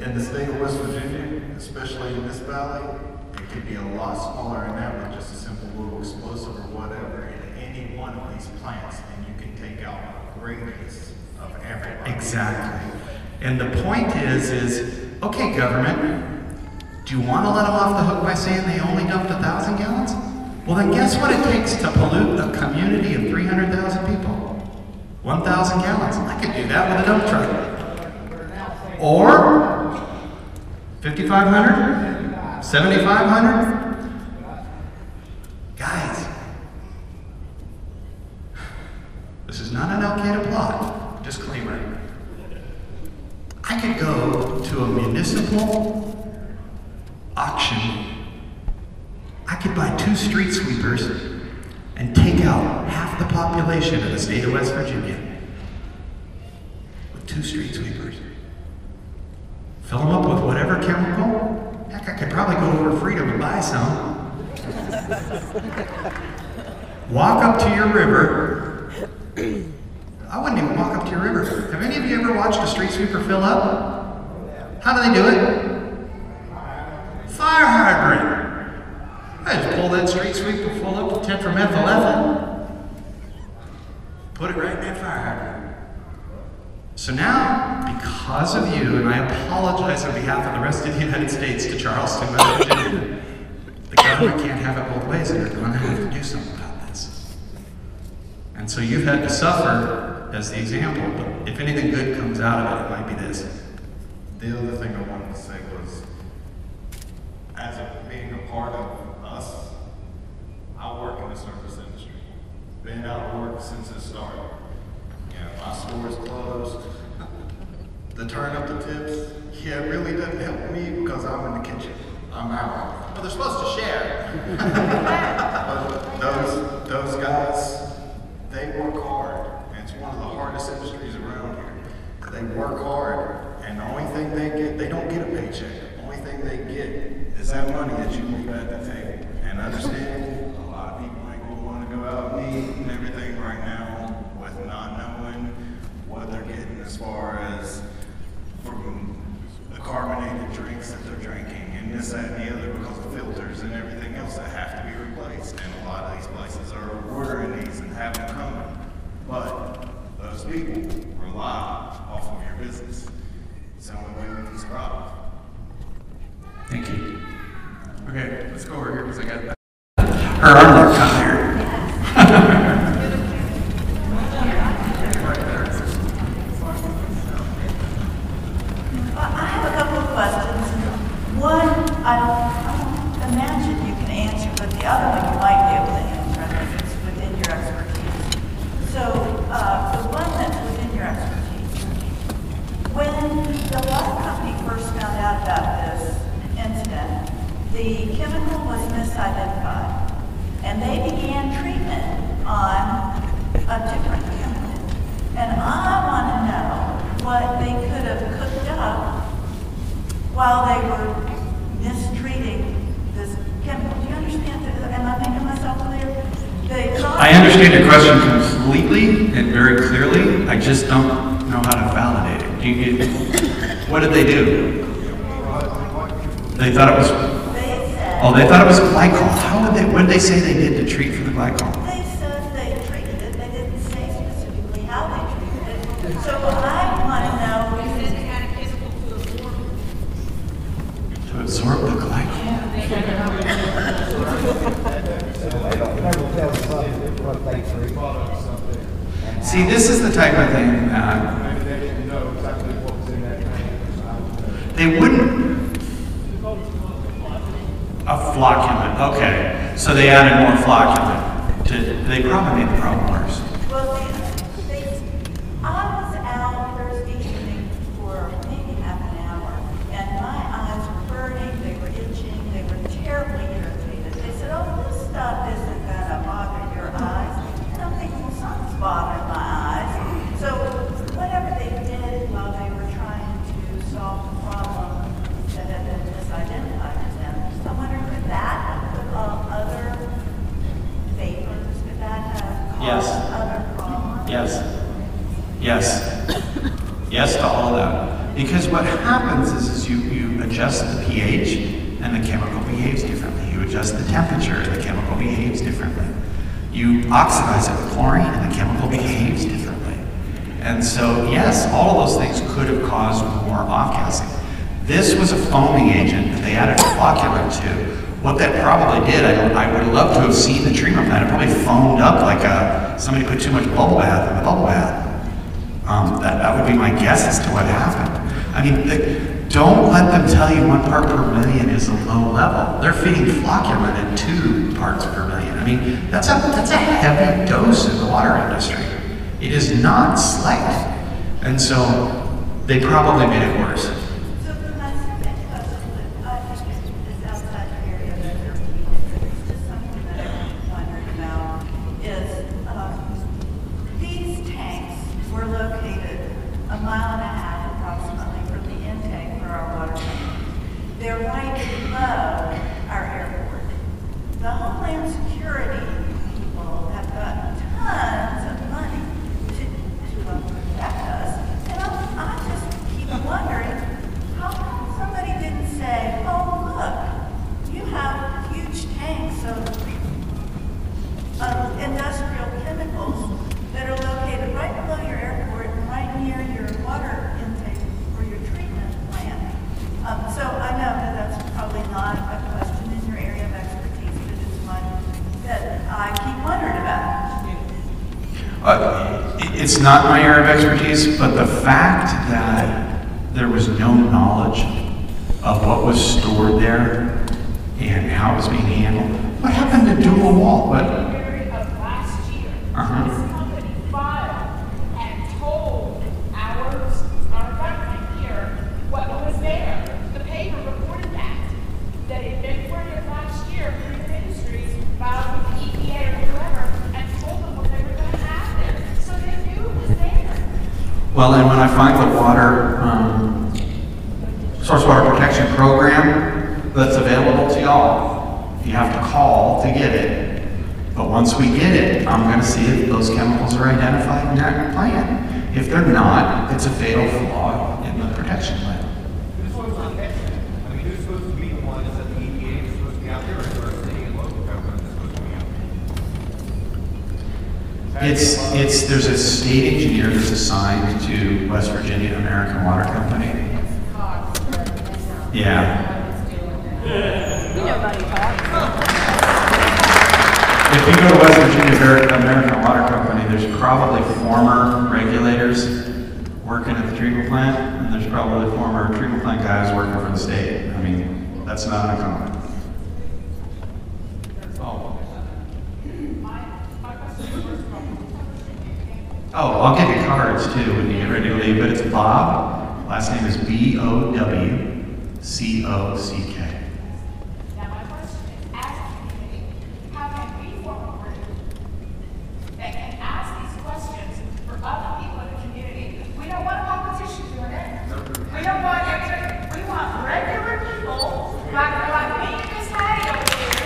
In the state of West Virginia, especially in this valley, it could be a lot smaller than that with just a simple little explosive or whatever in any one of these plants, and you can take out a radius of everybody. Exactly. And the point is, okay, government, Do you want to let them off the hook by saying they only dumped 1,000 gallons? Well, then guess what it takes to pollute a community of 300,000 people? 1,000 gallons. I could do that with a dump truck. Or 5,500? 7,500? Guys, this is not an Al-Qaeda plot. Disclaimer. I could go to a municipal auction. I could buy 2 street sweepers and take out half the population of the state of West Virginia with 2 street sweepers. Fill them up with whatever chemical. Heck, I could probably go over Freedom and buy some. Walk up to your river. I wouldn't even walk up to your river. Have any of you ever watched a street sweeper fill up? How do they do it? Fire hydrant. I just pull that street sweeper full up to tetramethylethyl, put it right in that fire hydrant. So now, because of you, and I apologize on behalf of the rest of the United States to Charleston, West Virginia, the government can't have it both ways, and they're going to have to do something about this. And so you've had to suffer as the example, but if anything good comes out of it, it might be this. The other thing I wanted to say was, as being a part of us, I work in the service industry. Been out of work since it started. My store is closed. The turn up the tips, it really doesn't help me because I'm in the kitchen. I'm out. Well, they're supposed to share. But those guys, they work hard. And it's one of the hardest industries around here. They work hard, and the only thing they get, they don't get a paycheck. The only thing they get is that money that you leave at the table. And understand, a lot of people ain't gonna want to go out and eat and everything right now with not knowing what they're getting as far as from the carbonated drinks that they're drinking and this, that, and the other because of filters and everything else that have to be replaced. And a lot of these places are ordering these and have them coming. But those people rely off of your business. It's the only way we can survive. Thank you. Okay, let's go over here because I got that. Her arm locked on there. I have a couple of questions. One, I don't imagine you can answer, but the other one you might be able to answer. I think it's within your expertise. So, the one that's within your expertise, when the water company first found out about this incident, the chemical was misidentified, and they began treatment on a different chemical. And I want to know what they could have cooked up while they were mistreating this chemical. Do you understand? Am I making myself clear? I understand your question completely and very clearly. I just don't know how to validate it. What did they do? They thought it was. Oh, they thought it was glycol. What did they say they did to treat for the glycol? They said they treated it. They didn't say specifically how they treated it. So I want to know. They said they had a chemical to absorb. To absorb the glycol. They don't never tell something what they treat. See, this is the type of thing. Maybe they didn't know exactly what was in that tank. They wouldn't. A flocculant. Okay, so they added more flocculant. They probably made the problem worse. Well, I was out Thursday evening for maybe half an hour, and my eyes were burning, they were itching, they were terribly irritated. They said, oh, this stuff isn't going to bother your eyes. And I'm thinking, well, something's bothering my eyes. So whatever they did while they were trying to solve the problem that had been misidentified to them, I wonder, could that have put other vapors, could that have Yes. caused other problems? Yes. Yes. Yes to all of that. Because what happens is you adjust the pH and the chemical behaves differently. You adjust the temperature and the chemical behaves differently. You oxidize it with chlorine and the chemical behaves differently. And so, yes, all of those things could have caused more off-gassing. This was a foaming agent that they added flocculant to. What that probably did, I would love to have seen the treatment plant. It probably foamed up like somebody put too much bubble bath in the bubble bath. That would be my guess as to what happened. I mean, don't let them tell you 1 part per million is a low level. They're feeding flocculant at 2 parts per million. I mean, that's a heavy dose in the water industry. It is not slight. And so they probably made it worse. So for my second question, I think is outside the area of expertise. It's just something that I'm wondering about is these tanks were located 1.5 miles approximately from the intake for our water company. They're right below our airport. The Homeland Security people have gotten tons of money to protect us. And I just keep wondering, how come somebody didn't say, oh, look, you have huge tanks of industrial chemicals that are located right below your airport and right near your water intake or your treatment plant. So I know that that's probably not a question in your area of expertise, but it's one that I keep wondering about. It's not my area of expertise, but the fact that there was no knowledge of what was stored there and how it was being handled. What happened to dual wall? What? February of last year, this company filed and told our government here what was there. The paper reported that in February of last year, Freedom Industries filed with the EPA or whoever and told them what they were going to have there. So they knew it was there. Well, and when I find the water, source water protection program that's available to y'all, you have to call to get it. But once we get it, I'm going to see if those chemicals are identified in that plan. If they're not, it's a fatal flaw in the protection plan. Who's supposed to catch it? I mean, who's supposed to be the one that said the EPA is supposed to be out there, or is there a city and local government that's supposed to be out there? There's a state engineer that's assigned to West Virginia American Water Company. Yeah. If you go to West Virginia American Water Company, there's probably former regulators working at the treatment plant, and there's probably former treatment plant guys working for the state. I mean, that's not uncommon. Oh, I'll give you cards too when you get ready to leave, but it's Bob. Last name is Bowcock. Now, my question is, as a community, how can we form a group that can ask these questions for other people in the community? We don't want a competition doing it. We don't want we want regular people like me and Miss Hattie over here.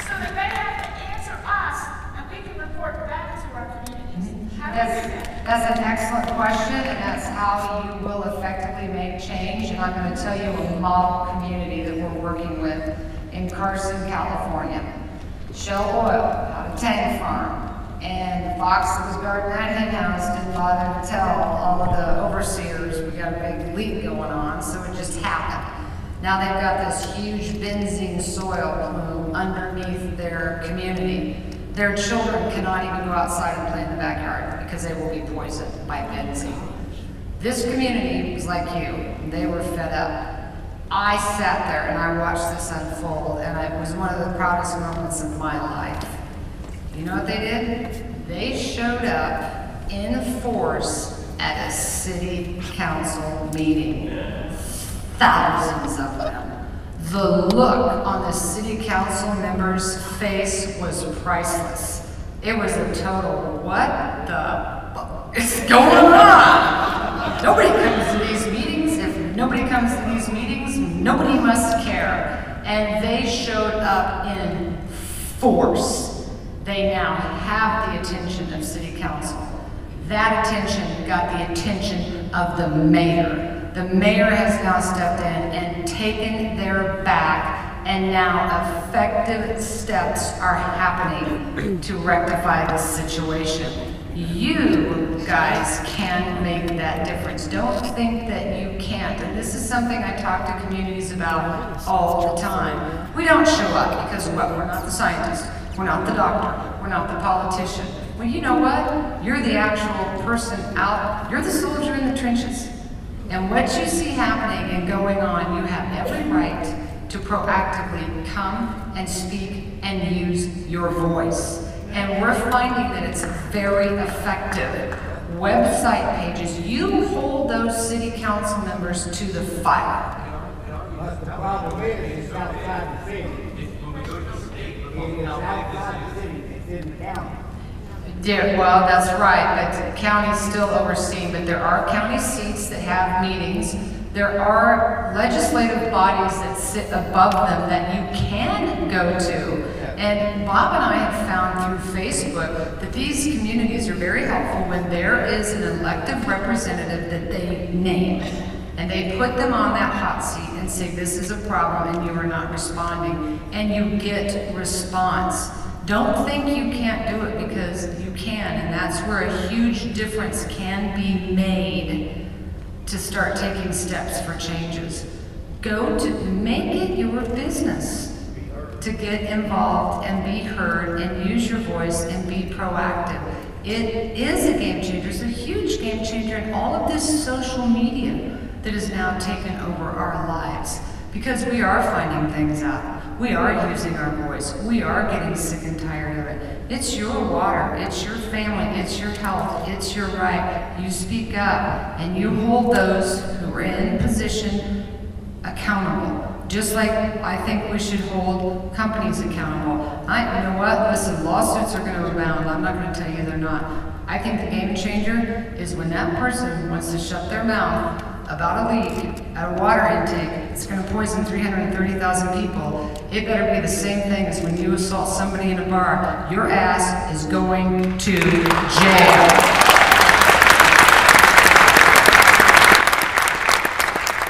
So that they have to answer us and we can report back to our communities. How do we do that? That's an excellent question, and that's how you will effectively make change. And I'm going to tell you a model community that we're working with in Carson, California. Shell Oil, out of Tank Farm. And the fox that was guarding that hen house didn't bother to tell all of the overseers we got a big leak going on, so it just happened. Now they've got this huge benzene soil plume underneath their community. Their children cannot even go outside and play in the backyard because they will be poisoned by benzene. This community was like you. They were fed up. I sat there and I watched this unfold, and it was one of the proudest moments of my life. You know what they did? They showed up in force at a city council meeting. Thousands of them. The look on the city council member's face was priceless. It was a total, what the fuck is going on? Nobody comes to these meetings. If nobody comes to these meetings, nobody must care. And they showed up in force. They now have the attention of city council. That attention got the attention of the mayor. The mayor has now stepped in and taken their back, and now effective steps are happening to rectify the situation. You guys can make that difference. Don't think that you can't. And this is something I talk to communities about all the time. We don't show up because what? We're not the scientist. We're not the doctor. We're not the politician. Well, you know what? You're the actual person out. You're the soldier in the trenches. And what you see happening and going on, you have every right to proactively come and speak and use your voice. And we're finding that it's very effective. Website pages, you hold those city council members to the fire. But the problem is, it's outside the city. It's outside the city, it's in the county. Yeah, well, that's right, but the county's still overseen, but there are county seats that have meetings. There are legislative bodies that sit above them that you can go to. And Bob and I have found through Facebook that these communities are very helpful when there is an elected representative that they name. And they put them on that hot seat and say, this is a problem and you are not responding. And you get response. Don't think you can't do it, because you can, and that's where a huge difference can be made to start taking steps for changes. Go to make it your business to get involved and be heard and use your voice and be proactive. It is a game changer. It's a huge game changer in all of this social media that has now taken over our lives, because we are finding things out. We are using our voice. We are getting sick and tired of it. It's your water, it's your family, it's your health, it's your right. You speak up and you hold those who are in position accountable. Just like I think we should hold companies accountable. You know what? Listen, lawsuits are going to abound. I'm not going to tell you they're not. I think the game changer is when that person wants to shut their mouth about a leak at a water intake. It's going to poison 330,000 people. It better be the same thing as when you assault somebody in a bar. Your ass is going to jail.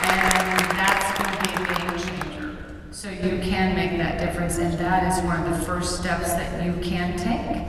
And that's going to be a game changer. So you can make that difference, and that is one of the first steps that you can take.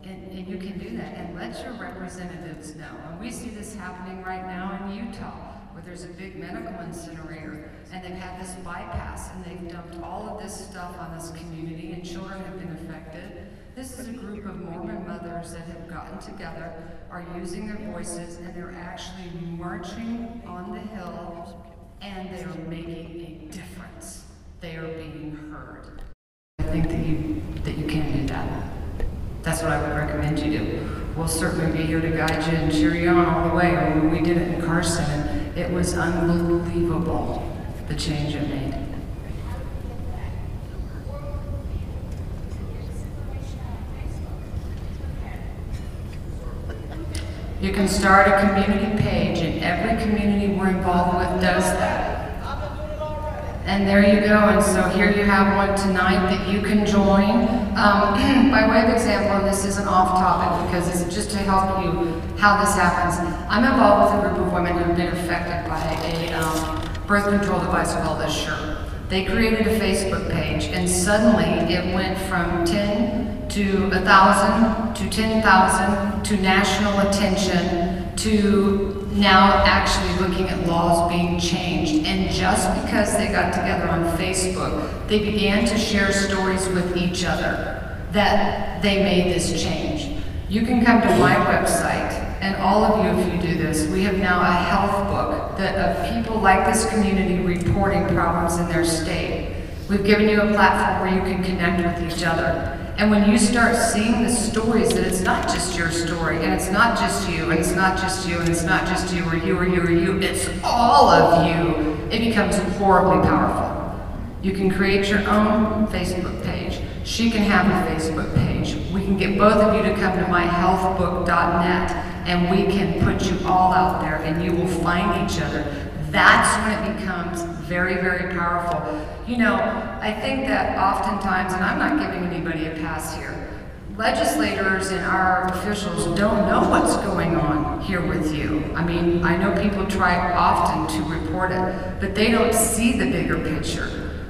And you can do that, and let your representatives know. And we see this happening right now in Utah, where there's a big medical incinerator, and they've had this bypass, and they've dumped all of this stuff on this community, and children have been affected. This is a group of Mormon mothers that have gotten together, are using their voices, and they're actually marching on the hill, and they are making a difference. They are being heard. I think that you can do that. That's what I would recommend you do. We'll certainly be here to guide you and cheer you on all the way. When we did it in Carson, it was unbelievable, the change it made. You can start a community page, and every community we're involved with does that. And there you go, and so here you have one tonight that you can join. By way of example, and this isn't off topic because it's just to help you how this happens. I'm involved with a group of women who have been affected by a birth control device called Assure. They created a Facebook page, and suddenly it went from 10 to 1,000 to 10,000 to national attention to now actually looking at laws being changed. And just because they got together on Facebook, they began to share stories with each other that they made this change. You can come to my website, and all of you, if you do this, we have now a health book that of people like this community reporting problems in their state. We've given you a platform where you can connect with each other. And when you start seeing the stories that it's not just your story, and it's not just you, and it's not just you, and it's not just you, or you, or you, or you, it's all of you, it becomes horribly powerful. You can create your own Facebook page. She can have a Facebook page. We can get both of you to come to myhealthbook.net, and we can put you all out there, and you will find each other. That's when it becomes very, very powerful. You know, I think that oftentimes, and I'm not giving anybody a pass here, legislators and our officials don't know what's going on here with you. I mean, I know people try often to report it, but they don't see the bigger picture.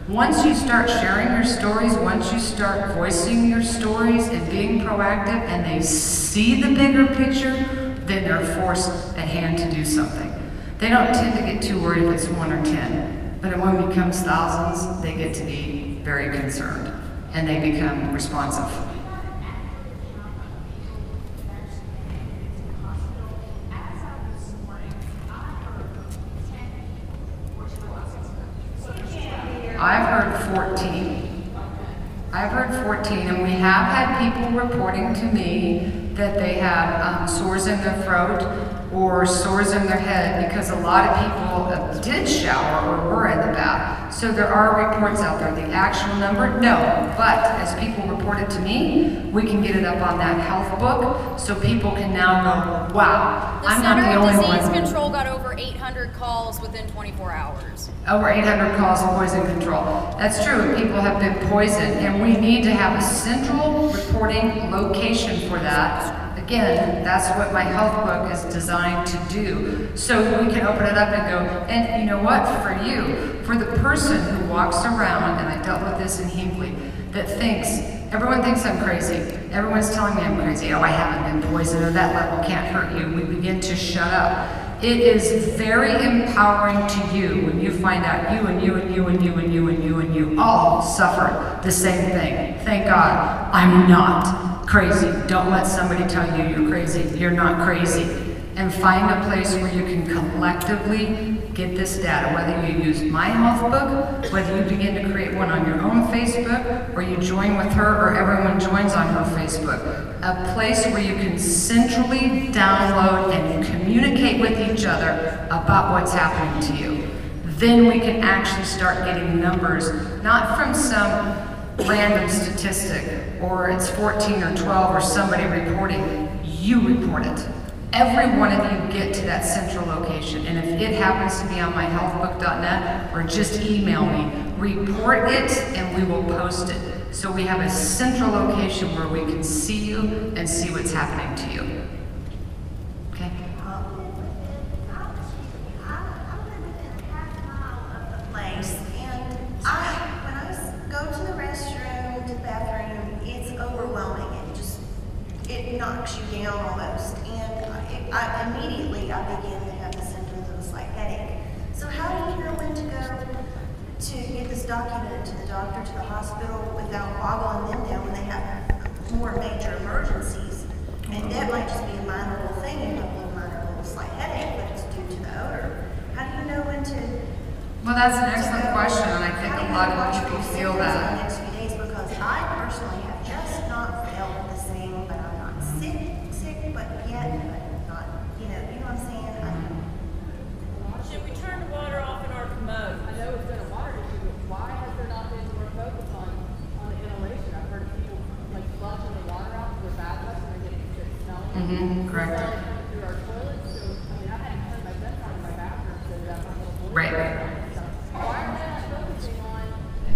Once you start sharing your stories, once you start voicing your stories and being proactive, and they see the bigger picture, then they're forced at hand to do something. They don't tend to get too worried if it's 1 or 10, but when it becomes thousands, they get to be very concerned, and they become responsive. I've heard 14. I've heard 14, and we have had people reporting to me that they have sores in their throat or sores in their head, because a lot of people did shower or were in the bath. So there are reports out there. The actual number, no. But as people report it to me, we can get it up on that health book, so people can now go, wow, I'm not the only one. The Center of Disease Control got over 800 calls within 24 hours. Over 800 calls of poison control. That's true. People have been poisoned, and we need to have a central reporting location for that. Again, that's what my health book is designed to do. So we can open it up and go, and you know what, for the person who walks around, and I dealt with this in Hinckley, that thinks, everyone thinks I'm crazy. Everyone's telling me I'm crazy. Oh, I haven't been poisoned, or that level can't hurt you. We begin to shut up. It is very empowering to you when you find out you and you and you and you and you and you and you all suffered the same thing. Thank God, I'm not crazy. Don't let somebody tell you you're crazy. You're not crazy. And find a place where you can collectively get this data, whether you use my health book, whether you begin to create one on your own Facebook, or you join with her, or everyone joins on her Facebook. A place where you can centrally download and communicate with each other about what's happening to you. Then we can actually start getting numbers, not from some random statistic, or it's 14 or 12 or somebody reporting. You report it. Every one of you get to that central location, and if it happens to be on myhealthbook.net, or just email me, report it and we will post it. So we have a central location where we can see you and see what's happening to you. Okay? I live within a half mile of the place, and when I go to the restroom, to the bathroom, it's overwhelming. It knocks you down almost, and I immediately begin to have the symptoms of a slight headache. So how do you know when to go to get this documented to the doctor, to the hospital, without boggling them down when they have more major emergencies? And that might just be a minor little thing, you have a little slight headache, but it's due to the odor. How do you know when to? Well, that's an excellent question, and I think a lot of people feel that. In the next few days, because I personally have just not felt the same, but I'm not sick, but yet, but not, you know what I'm saying? Should we turn the water off in our commode? I know it's been a water issue, but why has there not been more focus on the inhalation? I've heard people like flushing the water out of their bathtubs and they're getting sick smelling. Correct. Through our toilets, so I mean, I had to turn my vent on in my bathroom so that my little boy. Right. Why are they not focusing on?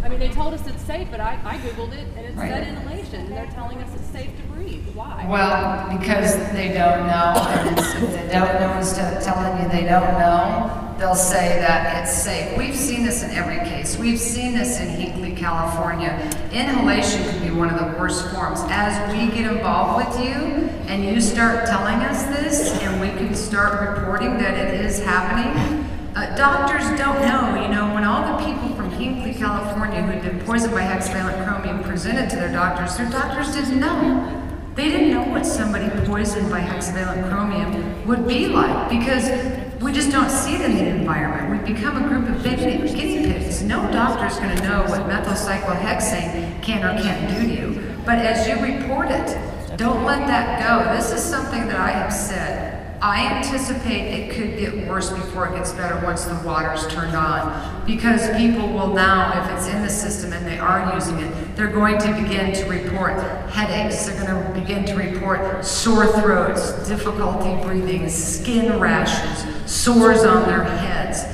I mean, they told us it's safe, but I googled it and it said inhalation, and they're telling us it's safe to breathe. Why? Well, because they don't know, and if they don't know, instead of telling you they don't know, they'll say that it's safe. We've seen this in every case. We've seen this in Hinckley, California. Inhalation can be one of the worst forms. As we get involved with you, and you start telling us this, and we can start reporting that it is happening, doctors don't know. You know, when all the people from Hinckley, California, who had been poisoned by hexavalent chromium presented to their doctors didn't know. They didn't know what somebody poisoned by hexavalent chromium would be like, because we just don't see it in the environment. We become a group of guinea pigs. No doctor's going to know what methylcyclohexane can or can't do to you. But as you report it, don't let that go. This is something that I have said. I anticipate it could get worse before it gets better once the water's turned on, because people will now, if it's in the system and they are using it, they're going to begin to report headaches, they're going to begin to report sore throats, difficulty breathing, skin rashes, sores on their heads.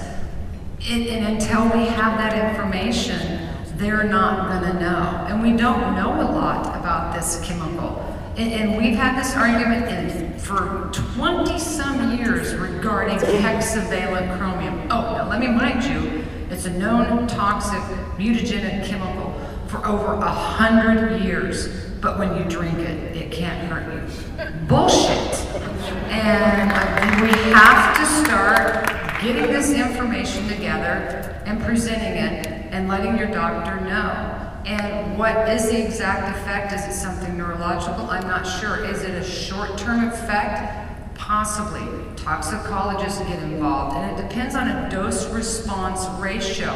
And until we have that information, they're not going to know. And we don't know a lot about this chemical. And we've had this argument for 20-some years regarding hexavalent chromium. Oh, now let me mind you, It's a known toxic, mutagenic chemical for over 100 years. But when you drink it, it can't hurt you. Bullshit. And we have to start getting this information together and presenting it and letting your doctor know. And what is the exact effect? Is it something neurological? I'm not sure. Is it a short-term effect? Possibly. Toxicologists get involved, and it depends on a dose-response ratio.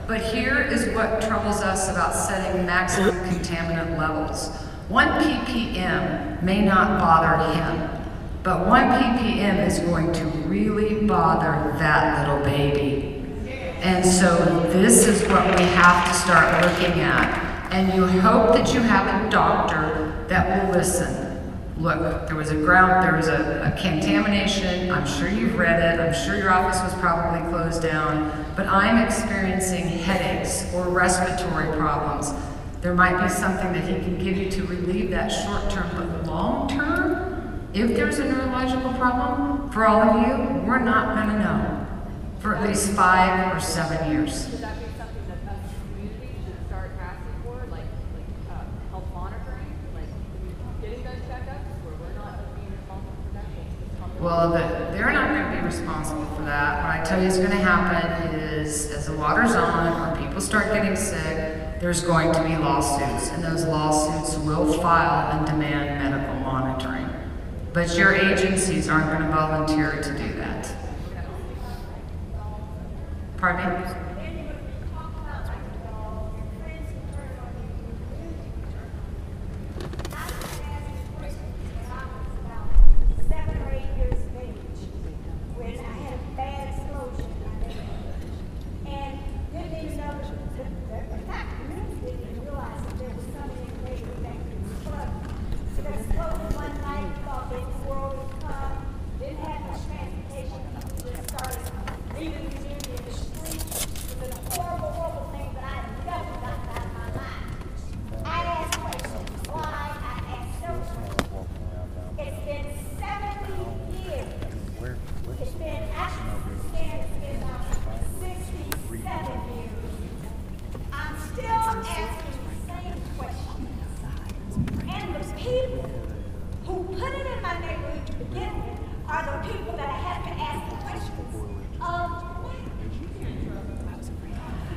But here is what troubles us about setting maximum contaminant levels. 1 ppm may not bother him, but 1 ppm is going to really bother that little baby. And so this is what we have to start looking at. And you hope that you have a doctor that will listen. Look, there was a contamination. I'm sure you've read it. I'm sure your office was probably closed down. But I'm experiencing headaches or respiratory problems. There might be something that he can give you to relieve that short term, but long term, if there's a neurological problem, for all of you, we're not gonna know for at least 5 or 7 years. Should that be something that us as a community should start asking for, like health monitoring, like getting those checkups, where we're not being responsible for that? Well, they're not going to be responsible for that. What I tell you is going to happen is, as the water's on, or people start getting sick, there's going to be lawsuits, and those lawsuits will file and demand medical monitoring. But your agencies aren't going to volunteer to do that. Pardon me?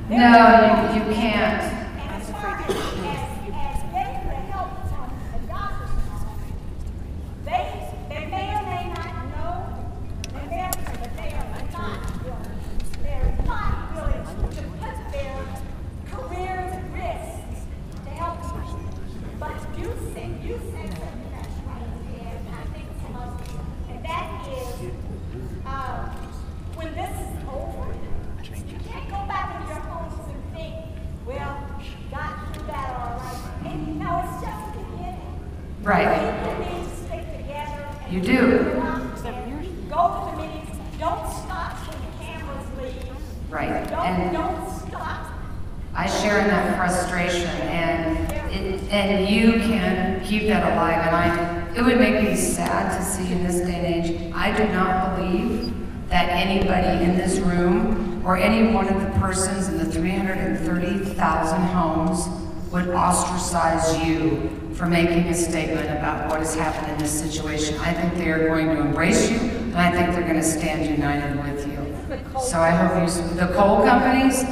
No, you can't. They may or may not know, but they are not willing to put their careers at risk to help people. But you said something that's right, and I think it's most, and that is, when this is over, you can't go back into your homes and think, well, got through that all right. And no, it's just the beginning. Right. People need to stick together. And You do. Go to the meetings. Don't stop when the cameras leave. Right. Don't stop. I share in that frustration, and you can keep that alive. And it would make me sad to see in this day and age. I do not believe that anybody in this room or any one of the persons in the 330,000 homes would ostracize you for making a statement about what has happened in this situation. I think they are going to embrace you, and I think they're going to stand united with you. So I hope the coal companies,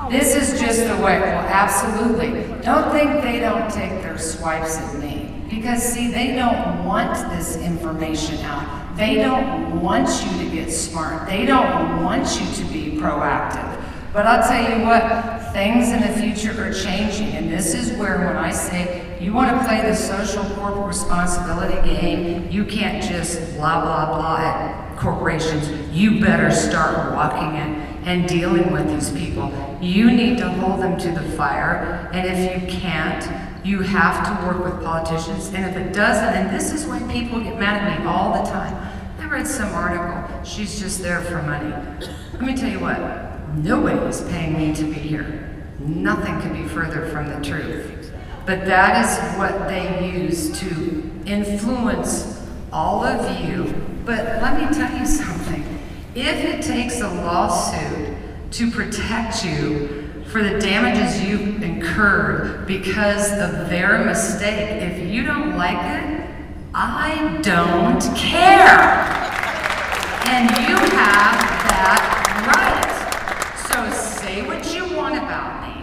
this is just the way. Well, absolutely. Don't think they don't take their swipes at me. Because see, they don't want this information out. They don't want you to get smart. They don't want you to be proactive. But I'll tell you what, things in the future are changing. And this is where when I say, you want to play the social corporate responsibility game, you can't just blah, blah, blah at corporations. You better start walking in and dealing with these people. You need to hold them to the fire. And if you can't, you have to work with politicians. And if it doesn't, and this is why people get mad at me all the time. I read some article, she's just there for money. Let me tell you what, nobody is paying me to be here. Nothing could be further from the truth. But that is what they use to influence all of you. But let me tell you something. If it takes a lawsuit to protect you for the damages you've incurred because of their mistake. If you don't like it, I don't care. And you have that right. So say what you want about me,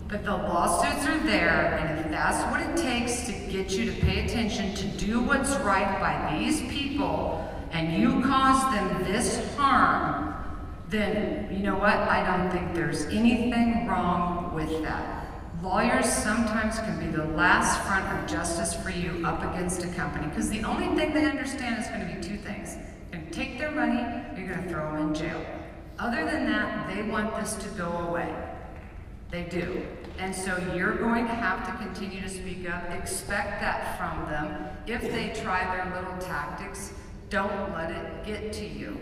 but the lawsuits are there, and if that's what it takes to get you to pay attention to do what's right by these people, and you cause them this harm, then you know what? I don't think there's anything wrong with that. Lawyers sometimes can be the last front of justice for you up against a company, because the only thing they understand is going to be two things. You're going to take their money, you're going to throw them in jail. Other than that, they want this to go away. They do. And so you're going to have to continue to speak up. Expect that from them. If they try their little tactics, don't let it get to you.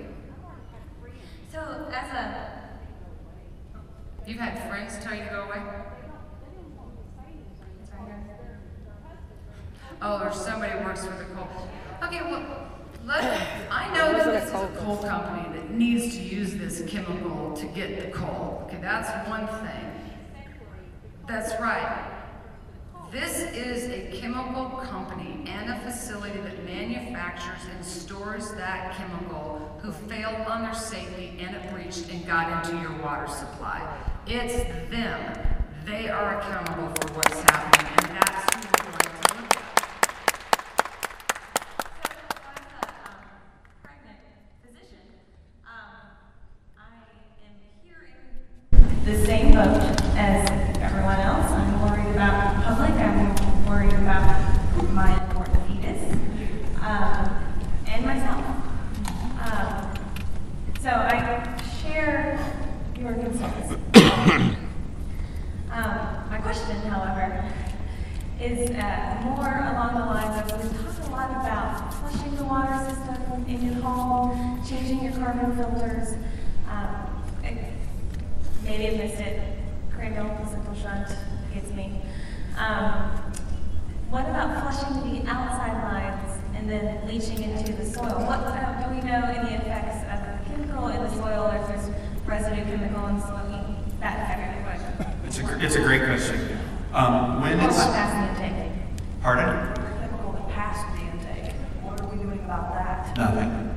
So, You've had friends tell you to go away? Oh, or somebody works for the coal. Okay, well, I know that this is a coal company that needs to use this chemical to get the coal. Okay, that's one thing. That's right. This is a chemical company and a facility that manufactures and stores that chemical who failed on their safety and it breached and got into your water supply. It's them. They are accountable for what's happening, and that's who we're going to look at. So, as a pregnant physician, I am hearing the same boat as everyone else. I'm worried about the public. I'm worried about my important fetus and myself. So I share your concerns. My question, however, is more along the lines of, we've talked a lot about flushing the water system in your home, changing your carbon filters. Maybe I missed it. Cranial simple shunt gets me. What about flushing the outside lines and then leaching into the soil? Do we know any effects of the chemical in the soil, or if there's residue chemical in the soil? That type of question. It's a great question. When What it's past the intake? pardon? Chemical that passed the intake. What are we doing about that? Nothing.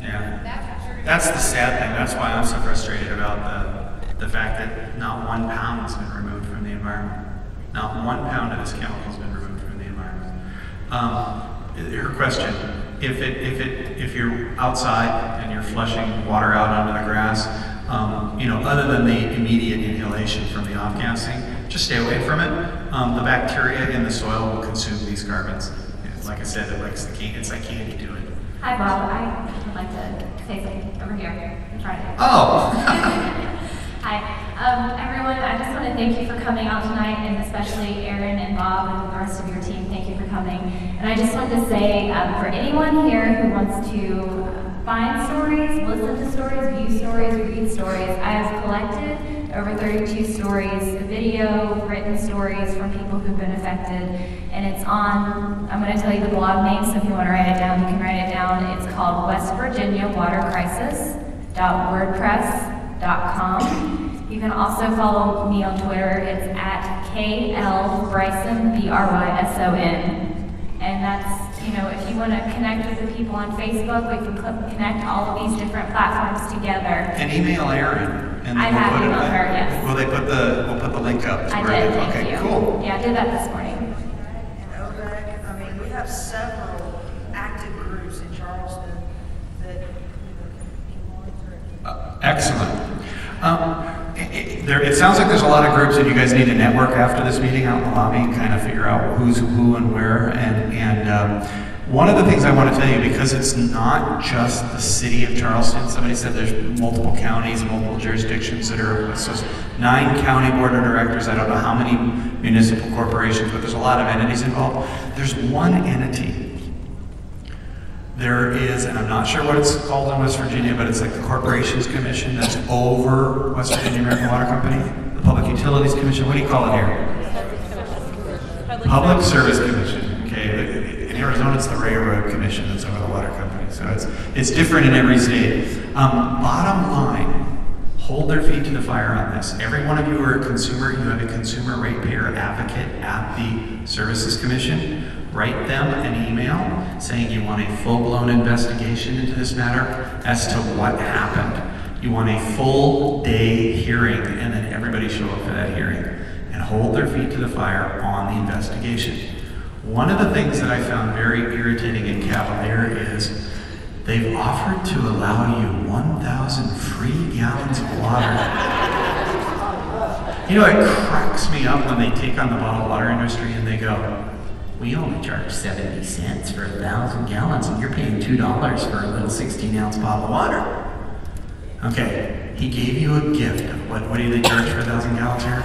Yeah. That's the sad thing. That's why I'm so frustrated about the fact that not 1 pound has been removed from the environment. Not 1 pound of this chemical has been removed from the environment. Her question: if you're outside and you're flushing water out onto the grass, other than the immediate inhalation from the off-gassing, just stay away from it. The bacteria in the soil will consume these carbons. Like I said, it's like candy to it. Hi, Bob. I would like to say something over here. I'm trying to. Oh! Hi. Everyone, I just want to thank you for coming out tonight, and especially Erin and Bob and the rest of your team, thank you for coming. And I just wanted to say, for anyone here who wants to find stories, listen to stories, view stories, read stories, I have collected over 32 stories, video, written stories from people who've been affected. And it's on, I'm going to tell you the blog name, so if you want to write it down, you can write it down. It's called West Virginia Water Crisis.wordpress.com. You can also follow me on Twitter. It's at KL Bryson, BRYSON. And that's, if you want to connect with the people on Facebook, we can connect all of these different platforms together. And email Erin. And I have emailed her, yes. We'll put the link up. I did, thank you. Cool. Yeah, I did that this morning. We have several active groups in Charleston that Excellent. It sounds like there's a lot of groups that you guys need to network after this meeting out in the lobby and kind of figure out who's who and where. And one of the things I want to tell you, because it's not just the city of Charleston, somebody said there's multiple counties, multiple jurisdictions that are, so 9 county board of directors, I don't know how many municipal corporations, but there's a lot of entities involved. There's one entity. There is, and I'm not sure what it's called in West Virginia, but it's like the Corporations Commission that's over West Virginia American Water Company, the Public Utilities Commission. What do you call it here? Public Service Commission. Okay, in Arizona it's the Railroad Commission that's over the water company. So it's different in every state. Bottom line, hold their feet to the fire on this. Every one of you are a consumer. You have a consumer ratepayer advocate at the Services Commission. Write them an email saying you want a full-blown investigation into this matter as to what happened. You want a full day hearing, and then everybody show up for that hearing and hold their feet to the fire on the investigation. One of the things that I found very irritating and cavalier is they've offered to allow you 1,000 free gallons of water. You know, it cracks me up when they take on the bottled water industry and they go, we only charge 70 cents for 1,000 gallons and you're paying $2 for a little 16-ounce bottle of water. Okay, he gave you a gift. What do they charge for 1,000 gallons here?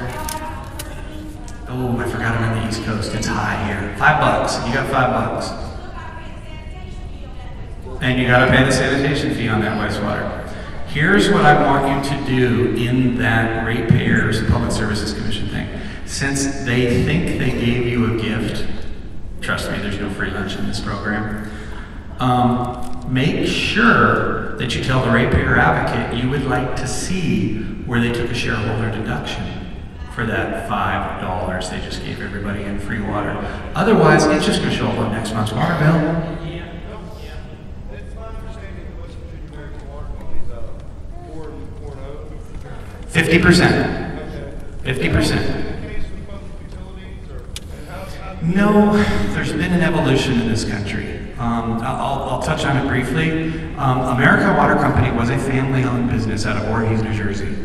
Oh, I forgot I'm on the East Coast. It's high here. $5. You got $5. And you gotta pay the sanitation fee on that wastewater. Here's what I want you to do in that ratepayers Public Services Commission thing. Since they think they gave you a gift, trust me, there's no free lunch in this program. Make sure that you tell the ratepayer advocate you would like to see where they took a shareholder deduction for that $5 they just gave everybody in free water. Otherwise, it's just gonna show up on next month's water bill. 50%. 50%. No, there's been an evolution in this country. I'll touch on it briefly. America Water Company was a family-owned business out of Voorhees, New Jersey.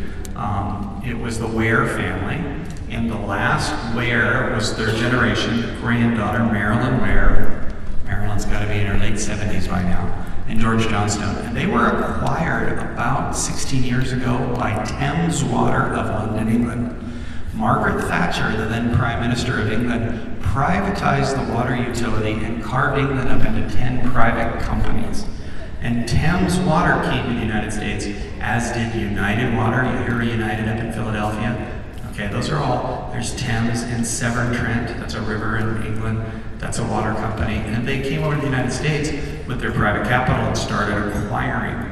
It was the Ware family, and the last Ware was third generation, granddaughter Marilyn Ware. Marilyn's got to be in her late 70s by now. And George Johnstone. And they were acquired about 16 years ago by Thames Water of London, England. Margaret Thatcher, the then Prime Minister of England, privatized the water utility and carved England up into 10 private companies. And Thames Water came to the United States, as did United Water. You hear United up in Philadelphia? Okay, those are all, there's Thames and Severn Trent, that's a river in England, that's a water company. And they came over to the United States with their private capital and started acquiring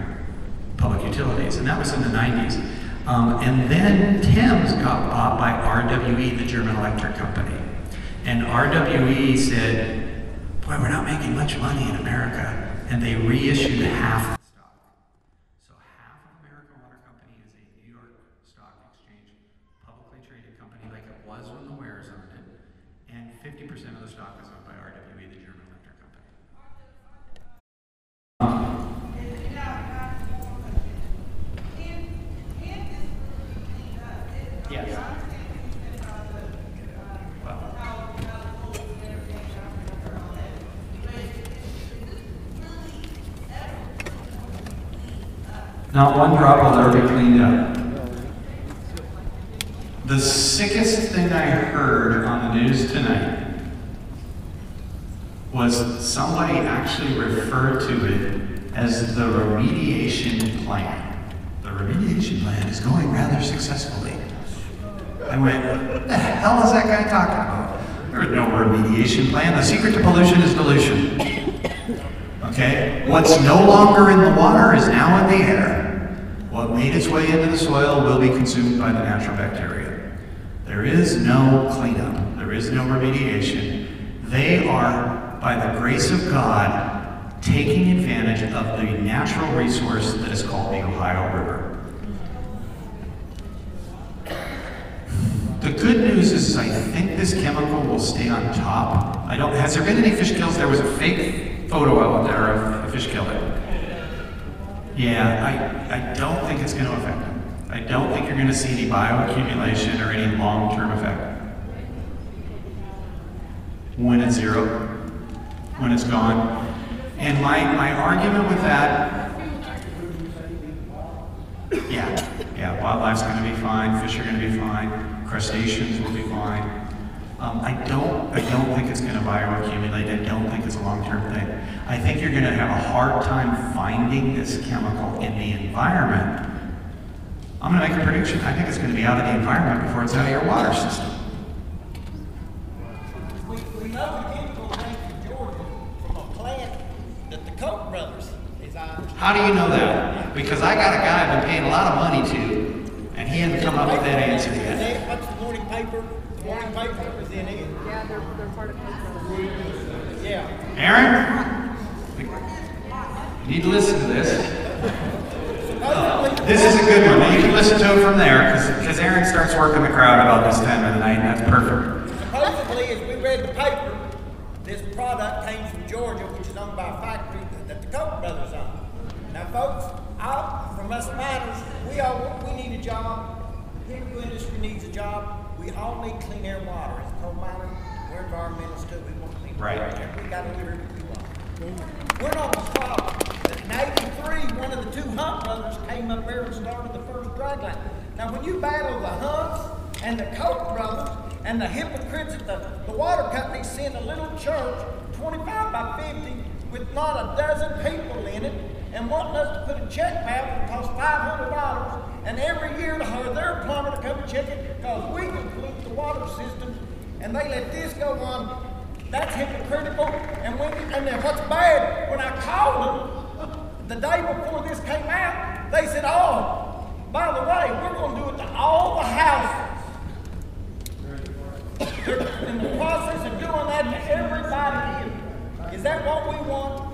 public utilities, and that was in the 90s. And then Thames got bought by RWE, the German electric company. And RWE said, boy, we're not making much money in America. And they reissued half the stock. So half of American Water Company is a New York Stock Exchange publicly traded company like it was when the Wares owned it. And 50% of the stock is owned by RWE, the German electric company. Yes. Not one drop will ever be cleaned up. The sickest thing I heard on the news tonight was somebody actually referred to it as the remediation plan. The remediation plan is going rather successfully. I went, what the hell is that guy talking about? There is no remediation plan. The secret to pollution is dilution. Okay? What's no longer in the water is now in the air. What made its way into the soil will be consumed by the natural bacteria. There is no cleanup. There is no remediation. They are, by the grace of God, taking advantage of the natural resource that is called the Ohio River. The good news is I think this chemical will stay on top. Has there been any fish kills? There was a fake photo out there of a fish killer. Yeah, I don't think it's going to affect them. I don't think you're going to see any bioaccumulation or any long-term effect. When it's zero, when it's gone. And my argument with that, yeah, wildlife's going to be fine, fish are going to be fine, crustaceans will be fine. I don't think it's going to bioaccumulate. I don't think it's a long-term thing. I think you're going to have a hard time finding this chemical in the environment. I'm going to make a prediction. I think it's going to be out of the environment before it's out of your water system. We know the chemical came from Georgia from a plant that the Koch brothers designed. How do you know that? Because I got a guy I've been paying a lot of money to And he hasn't come up with that answer yet. What's the morning paper? The morning paper is in it. Yeah, they're part of the. Yeah. Aaron, you need to listen to this. This is a good one. You can listen to it from there because Aaron starts working the crowd about this time of the night, and that's perfect. Supposedly, as we read the paper, this product came from Georgia, which is owned by a factory that the Koch brothers own. Now, folks, from us miners, we need a job. The chemical industry needs a job. We all need clean air and water. As coal miners, we're environmentalists too. We want clean Right. air. We got to live here we want. We're not the problem. But in '83, one of the two Hunt brothers came up there and started the first drag line. Now, when you battle the Hunts and the Koch brothers and the hypocrites at the water company send a little church, 25 by 50, with not a dozen people in it, and wanting us to put a check back that costs $500, and every year to hire their plumber to come and check it because we complete the water system, and they let this go on. That's hypocritical. And then what's bad, when I called them the day before this came out, they said, oh, by the way, we're going to do it to all the houses. They're in the process of doing that to everybody here. Is that what we want?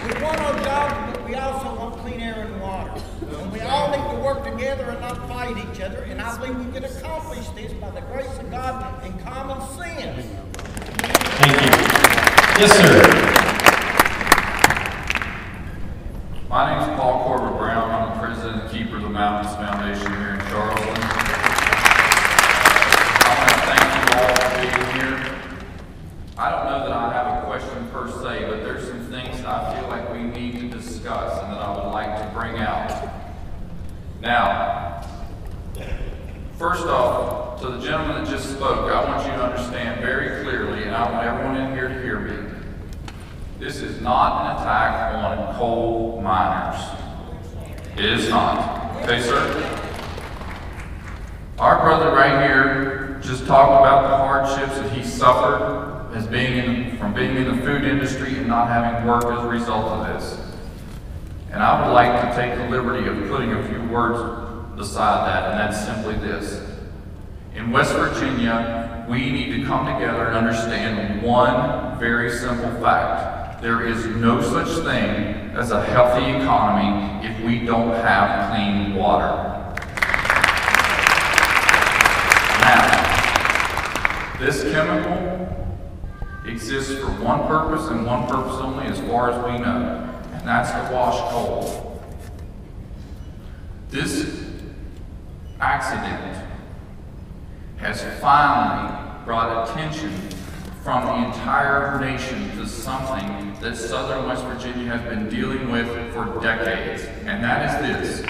We want our jobs, but we also want clean air and water. And we all need to work together and not fight each other. And I believe we can accomplish this by the grace of God and common sense. Thank you. Yes, sir. My name is Paul Corbett Brown. I'm the president and keeper of the Mountains Foundation here in Charleston. I want to thank you all for being here. I don't know that I have a question per se, but there's some things that I feel like we need to discuss and that I would like to bring out. Now, first off, to the gentleman that just spoke, I want you to understand very clearly, and I want everyone in here to hear me, this is not an attack on coal miners. It is not. Okay, sir? Our brother right here just talked about the hardships that he suffered as from being in the food industry and not having work as a result of this. And I would like to take the liberty of putting a few words beside that, and that's simply this. In West Virginia, we need to come together and understand one very simple fact. There is no such thing as a healthy economy if we don't have clean water. Now, this chemical exists for one purpose and one purpose only as far as we know, and that's to wash coal. This accident has finally brought attention from the entire nation to something that Southern West Virginia has been dealing with for decades, and that is this.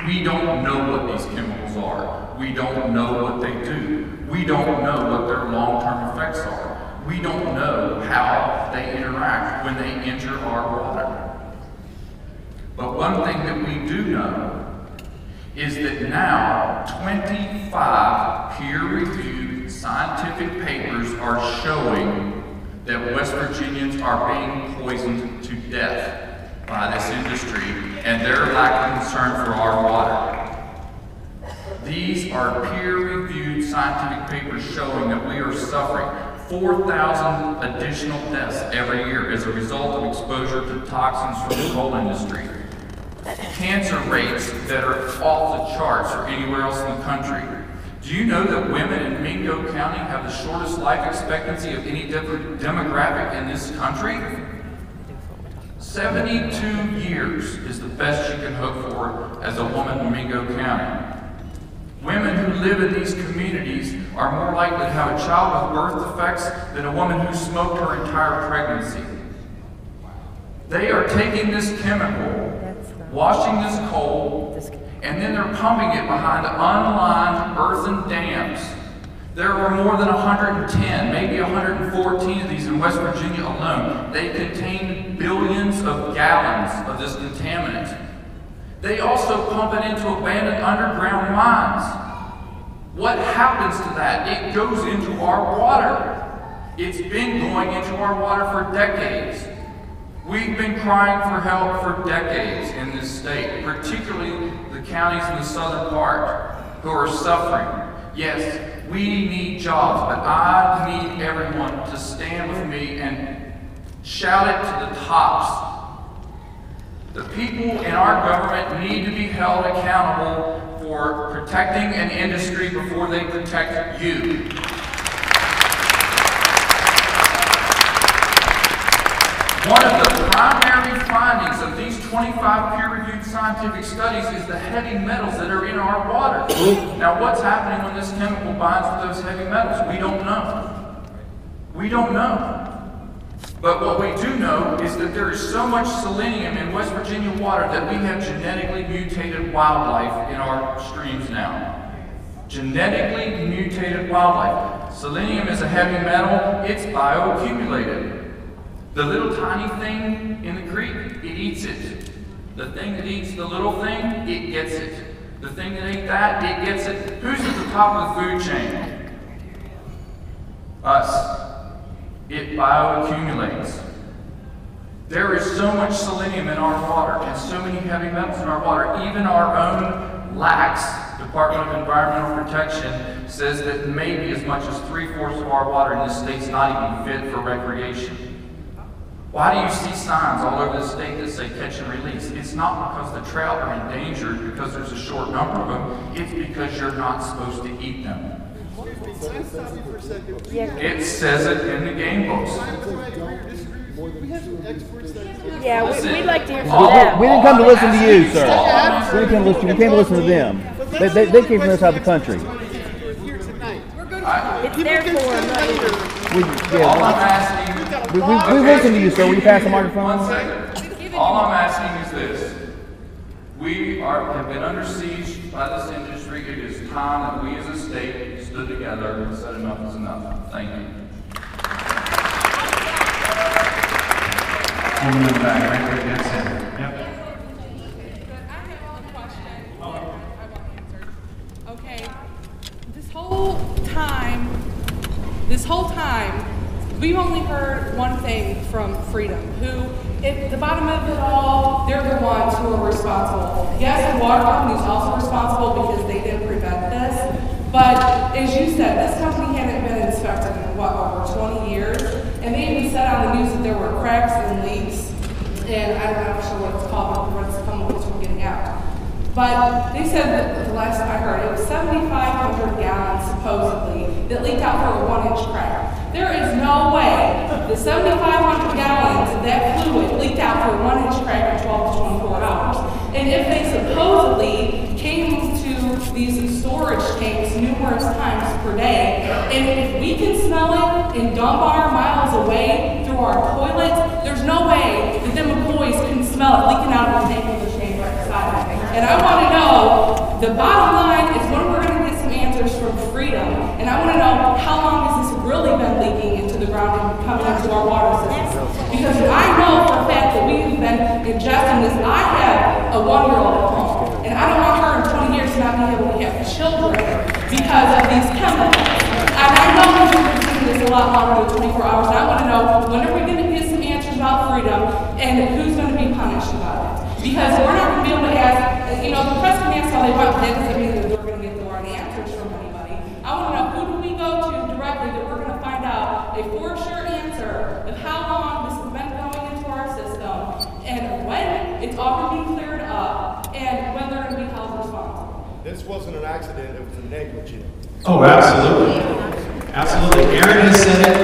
We don't know what these chemicals are. We don't know what they do. We don't know what their long-term effects are. We don't know how they interact when they enter our water. But one thing that we do know is that now 25 peer-reviewed scientific papers are showing that West Virginians are being poisoned to death by this industry and their lack of concern for our water. These are peer-reviewed scientific papers showing that we are suffering 4,000 additional deaths every year as a result of exposure to toxins from the coal industry. Cancer rates that are off the charts for anywhere else in the country. Do you know that women in Mingo County have the shortest life expectancy of any demographic in this country? 72 years is the best you can hope for as a woman in Mingo County. Women who live in these communities are more likely to have a child with birth defects than a woman who smoked her entire pregnancy. They are taking this chemical, washing this coal, and then they're pumping it behind unlined earthen dams. There are more than 110, maybe 114 of these in West Virginia alone. They contain billions of gallons of this contaminant. They also pump it into abandoned underground mines. What happens to that? It goes into our water. It's been going into our water for decades. We've been crying for help for decades in this state, particularly the counties in the southern part who are suffering. Yes, we need jobs, but I need everyone to stand with me and shout it to the tops. The people in our government need to be held accountable for protecting an industry before they protect you. One of the primary findings of these 25 peer-reviewed scientific studies is the heavy metals that are in our water. Now, what's happening when this chemical binds with those heavy metals? We don't know. We don't know. But what we do know is that there is so much selenium in West Virginia water that we have genetically mutated wildlife in our streams now. Genetically mutated wildlife. Selenium is a heavy metal. It's bioaccumulated. The little tiny thing in the creek, it eats it. The thing that eats the little thing, it gets it. The thing that ate that, it gets it. Who's at the top of the food chain? Us. It bioaccumulates. There is so much selenium in our water and so many heavy metals in our water. Even our own LACS, Department of Environmental Protection, says that maybe as much as 3/4 of our water in this state's not even fit for recreation. Why do you see signs all over the state that say catch and release? It's not because the trout are endangered because there's a short number of them. It's because you're not supposed to eat them. It says it in the game books. Yeah, we'd like to hear from them. We didn't come to listen to you, sir. We didn't come to listen. We came to listen to them. They came from this side of the country. It's their forum, not yours. We listen to you, sir. Will you pass the microphone? 1 second. All I'm asking is this. We have been under siege by this industry. It is time that we as a state stood together and said enough is enough. Thank you. Woman in the back, right there, dead center. Yep. Okay, this whole time, we've only heard one thing from Freedom, who, at the bottom of it all, they're the ones who are responsible. Yes, the water company is also responsible because they didn't prevent this, but as you said, this company hadn't been inspected in, over 20 years, and they even said on the news that there were cracks and leaks, and I'm not sure what it's called, but what's we're getting out. But they said that the last I heard, it was 7,500 gallons, supposedly, that leaked out through a 1-inch crack. There is no way the 7,500 gallons of that fluid leaked out through a 1-inch crack in 12 to 24 hours. And if they supposedly came to these storage tanks numerous times per day, and if we can smell it in Dunbar miles away through our toilets, there's no way that them employees can smell it leaking out of the tank of the tank right beside it. And I want to know, the bottom line is when we're going to get some answers from Freedom, and I want to know how long has this really been leaking into the ground and coming into our water system. Because I know for a fact that we've been ingesting this. I have a 1-year-old at home, and I don't want her in 20 years to not be able to have children because of these chemicals. And I know we've been doing this a lot longer than 24 hours, and I want to know when are we going to get some answers about Freedom and who's going to be punished about it. Because we're not going to be able to ask, the press can ask all they want, but that doesn't mean that we're going to get the right answers from anybody. I want to know who do we go to directly that we're going to find out a for sure answer of how long this has been going into our system and when it's all going to be cleared up and when they're going to be held responsible. This wasn't an accident, it was a negligence. Oh, absolutely. Absolutely. Erin has said it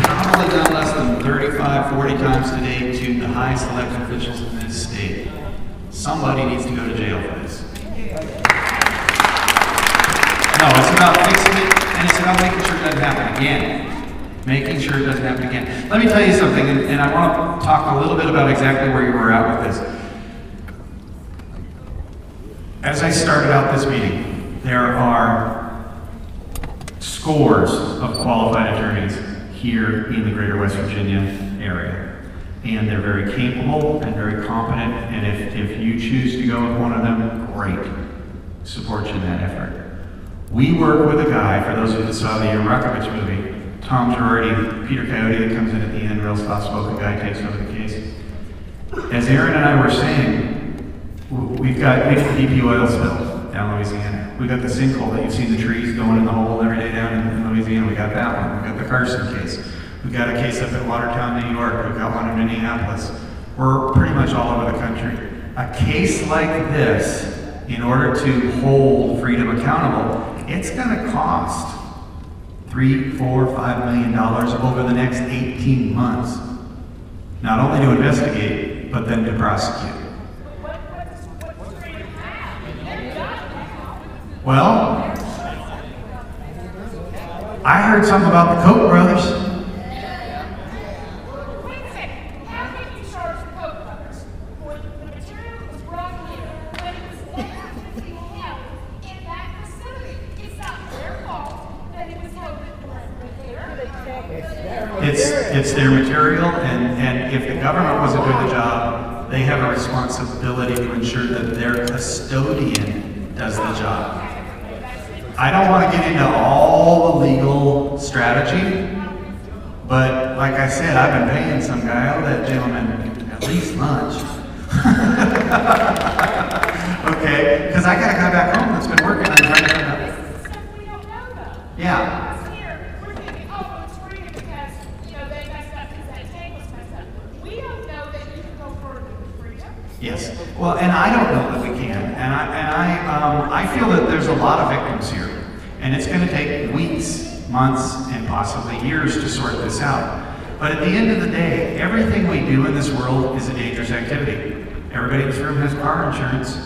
probably not less than 35, 40 times today to the highest elected officials in this state. Somebody needs to go to jail for this. No, it's about fixing it, and it's about making sure it doesn't happen again. Making sure it doesn't happen again. Let me tell you something, and I want to talk a little bit about exactly where you were at with this. As I started out this meeting, there are scores of qualified attorneys here in the greater West Virginia area. And they're very capable and very competent, and if you choose to go with one of them, great. Support you in that effort. We work with a guy, for those of you that saw the Erin Brockovich movie, Tom Girardi, Peter Coyote that comes in at the end, real soft-spoken guy, takes over the case. as Erin and I were saying, we've got BP oil spill down in Louisiana. We've got the sinkhole that you've seen the trees going in the hole every day down in Louisiana. We got that one. We got the Carson case. We've got a case up at Watertown, New York. We've got one in Minneapolis. We're pretty much all over the country. A case like this, in order to hold Freedom accountable, it's going to cost $3, $4, $5 million over the next 18 months. Not only to investigate, but then to prosecute. Well, I heard something about the Koch brothers. Wait a second. How can you charge the Koch brothers for the material that was brought here when it was negligently held in that facility? It's not their fault that it was held there. It's their material, and if the government wasn't doing the job, they have a responsibility to ensure that their custodian does the job. I don't want to get into all the legal strategy, but like I said, I've been paying some guy, I owe that gentleman at least lunch. Okay, because I got a guy back home that's been working on trying to find out. Yeah. Yes. Well, and I don't know that we can, and I feel that there's a lot of victims here, and it's going to take weeks, months, and possibly years to sort this out. But at the end of the day, everything we do in this world is a dangerous activity. Everybody in this room has car insurance.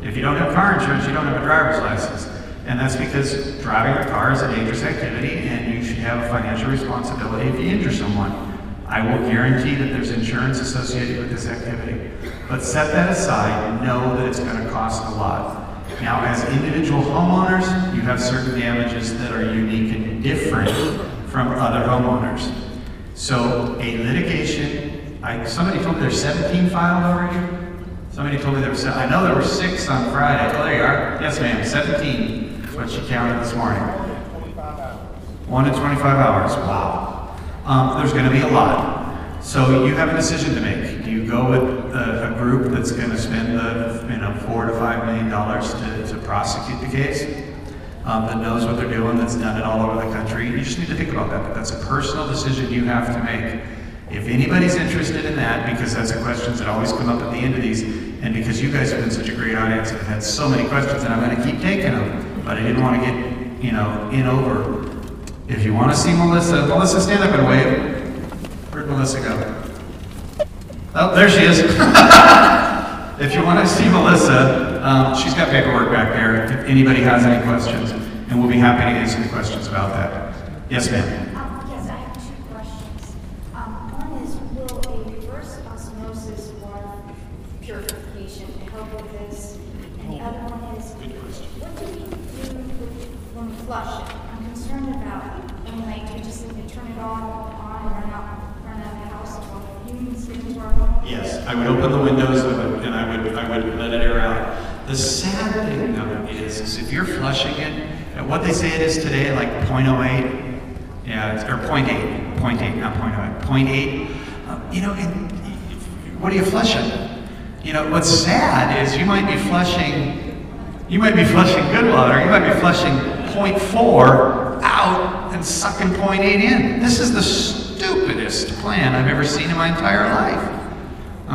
If you don't have car insurance, you don't have a driver's license, and that's because driving a car is a dangerous activity, and you should have a financial responsibility if you injure someone. I will guarantee that there's insurance associated with this activity. But set that aside, know that it's going to cost a lot. Now, as individual homeowners, you have certain damages that are unique and different from other homeowners. So, a litigation, somebody told me there's 17 filed already? Somebody told me there was, I know there were 6 on Friday. Oh, there you are. Yes, ma'am, 17. That's what she counted this morning. 1 in 25 hours, wow. There's going to be a lot. So you have a decision to make. Do you go with a group that's going to spend $4 to $5 million to prosecute the case, that knows what they're doing, that's done it all over the country? You just need to think about that. But that's a personal decision you have to make. If anybody's interested in that, because that's the questions that always come up at the end of these, and because you guys have been such a great audience and have had so many questions, and I'm going to keep taking them, but I didn't want to get, in over. If you want to see Melissa, stand up and wave. Where'd Melissa go? Oh, there she is. If you want to see Melissa, she's got paperwork back there if anybody has any questions, and we'll be happy to answer the questions about that. Yes, ma'am. Yes, I have 2 questions. One is, will a reverse osmosis water purification help with this? And the other one is, what do we do when we flush it? I'm concerned about we just need to turn it on and run out of the house while the humans get into our home. Yes, I would open the windows and I would let it air out. The sad thing though is if you're flushing it, and what they say it is today, like 0.08, yeah, or 0.8, not 0.08, 0.8. What are you flushing? What's sad is you might be flushing good water, you might be flushing 0.4 out and sucking 0.8 in. This is the stupidest plan I've ever seen in my entire life.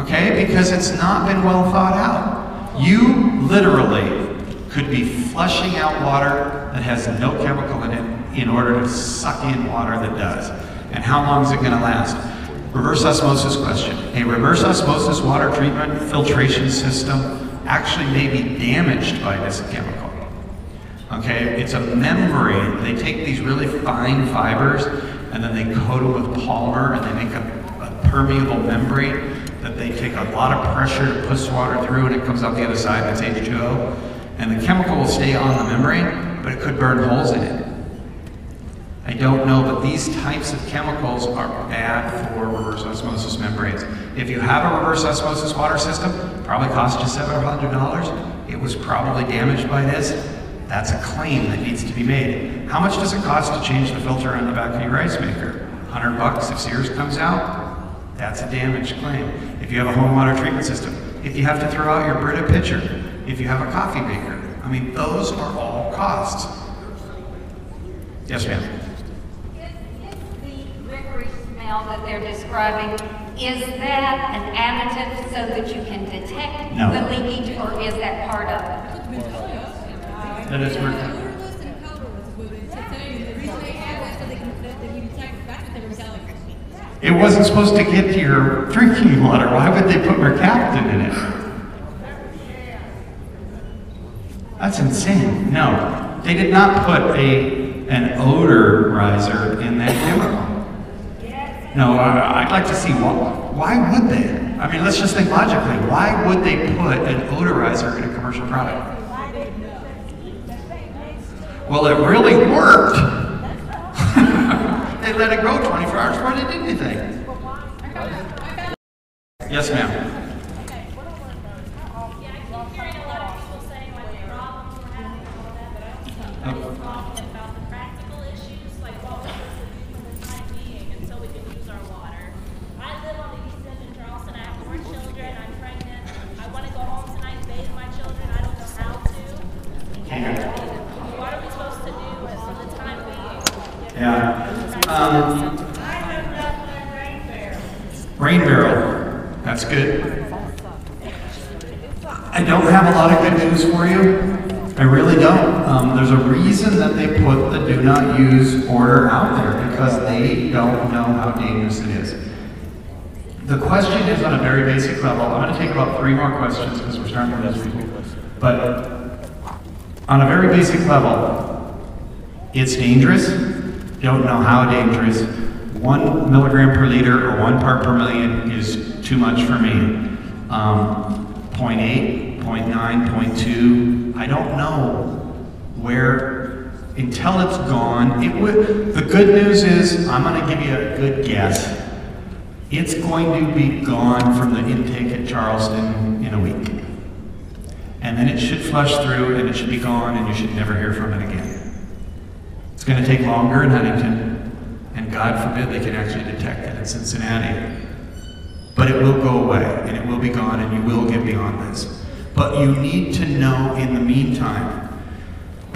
Okay, because it's not been well thought out. You literally could be flushing out water that has no chemical in it in order to suck in water that does. And how long is it going to last? Reverse osmosis question. A reverse osmosis water treatment filtration system actually may be damaged by this chemical. Okay, it's a membrane. They take these really fine fibers and then they coat them with polymer and they make a permeable membrane that they take a lot of pressure to push water through and it comes out the other side and it's H2O. And the chemical will stay on the membrane, but it could burn holes in it. I don't know, but these types of chemicals are bad for reverse osmosis membranes. If you have a reverse osmosis water system, it probably cost you $700. It was probably damaged by this. That's a claim that needs to be made. How much does it cost to change the filter on the back of your ice maker? $100 if Sears comes out? that's a damaged claim. If you have a home water treatment system, if you have to throw out your Brita pitcher, if you have a coffee maker, I mean, those are all costs. Yes, ma'am. The licorice smell that they're describing, is that an additive so that you can detect the leakage, or is that part of it? That is correct. It wasn't supposed to get to your drinking water. Why would they put mercaptan in it? That's insane. No, they did not put an odorizer in that chemical. No, I'd like to see why would they? I mean, let's just think logically. Why would they put an odorizer in a commercial product? Well, it really worked. They let it go 24 hours before they did anything. Yes, ma'am. Rain barrel, that's good. I don't have a lot of good news for you. I really don't. There's a reason that they put the do not use order out there, because they don't know how dangerous it is. The question is on a very basic level. I'm going to take about 3 more questions because we're starting to lose people. But on a very basic level, it's dangerous. Don't know how dangerous. 1 milligram per liter or 1 part per million is too much for me. 0.8, 0.9, 0.2, I don't know where, until it's gone. The good news is, I'm going to give you a good guess. It's going to be gone from the intake at Charleston in a week. And then it should flush through and it should be gone and you should never hear from it again. It's going to take longer in Huntington. And God forbid they can actually detect it in Cincinnati. But it will go away, and it will be gone, and you will get beyond this. But you need to know in the meantime,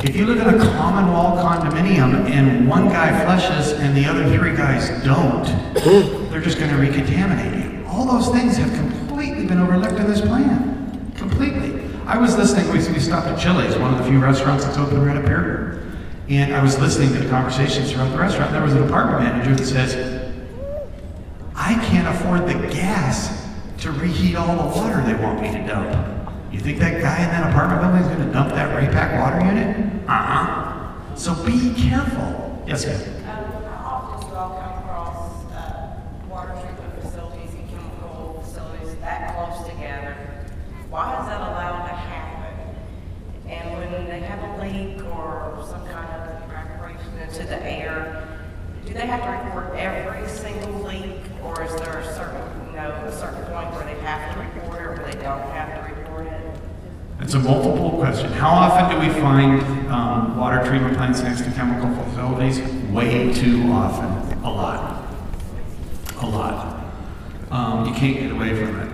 if you live in a common wall condominium and one guy flushes and the other 3 guys don't, they're just going to recontaminate you. All those things have completely been overlooked in this plan. Completely. I was listening, we stopped at Chili's, one of the few restaurants that's open right up here. And I was listening to the conversations throughout the restaurant. There was an apartment manager that says, I can't afford the gas to reheat all the water they want me to dump. You think that guy in that apartment building is going to dump that Raypack water unit? Uh-huh. So be careful. Yes, ma'am. How often do you all come across water treatment facilities and chemical facilities that close together? Why is that allowed to happen? And when they have a leak or some kind of evaporation into the air, do they have to report every single leak, or is there a certain point where they have to report it, or where they don't have to report it? It's a multiple question. How often do we find water treatment plants next to chemical facilities? Way too often. A lot. A lot. You can't get away from it.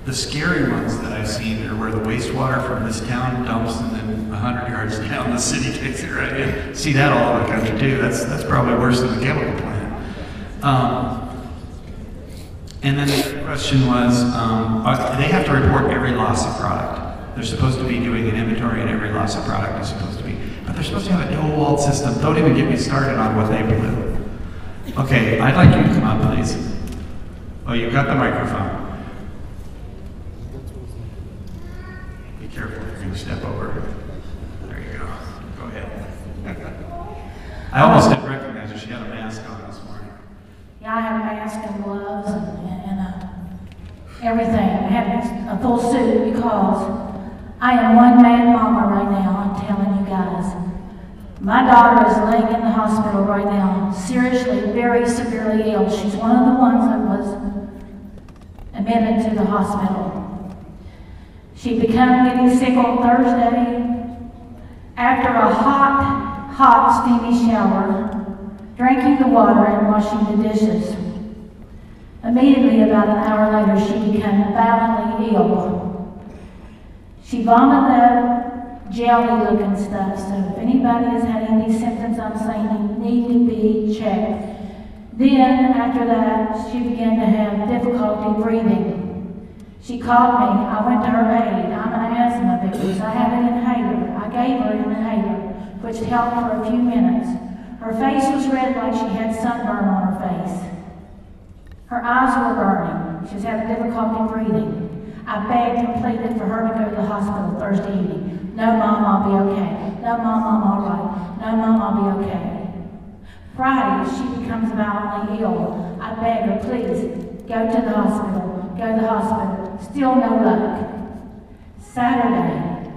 The scary ones that I've seen are where the wastewater from this town dumps and then 100 yards down the city takes it right in. See that all over the country too. That's probably worse than the chemical plant. And then the question was, they have to report every loss of product. They're supposed to be doing an inventory and every loss of product is supposed to be. But they're supposed to have a dual-walled system. Don't even get me started on what they blew. Okay, I'd like you to come up, please. Oh, you've got the microphone. Be careful if you're going to step over. There you go. Go ahead. I almost didn't recognize her. She had a mask on this morning. Yeah, I had a mask and gloves and everything. I had a full suit because I am one mad mama right now, I'm telling you guys. My daughter is laying in the hospital right now, seriously, very severely ill. She's one of the ones that was admitted to the hospital. She began getting sick on Thursday after a hot, steamy shower, drinking the water and washing the dishes. Immediately, about an hour later, she became violently ill. She vomited up jelly-looking stuff, so if anybody has had any of these symptoms I'm saying, you need to be checked. Then, after that, she began to have difficulty breathing. She called me. I went to her aid. I'm an asthma victim, so I had an inhaler. I gave her an inhaler, which helped for a few minutes. Her face was red like she had sunburn on her face. Her eyes were burning. She was having difficulty breathing. I begged and pleaded for her to go to the hospital Thursday evening. No, Mom, I'll be okay. No, Mom, I'm all right. No, Mom, I'll be okay. Friday, she becomes violently ill. I beg her, please, go to the hospital. Go to the hospital. Still no luck. Saturday,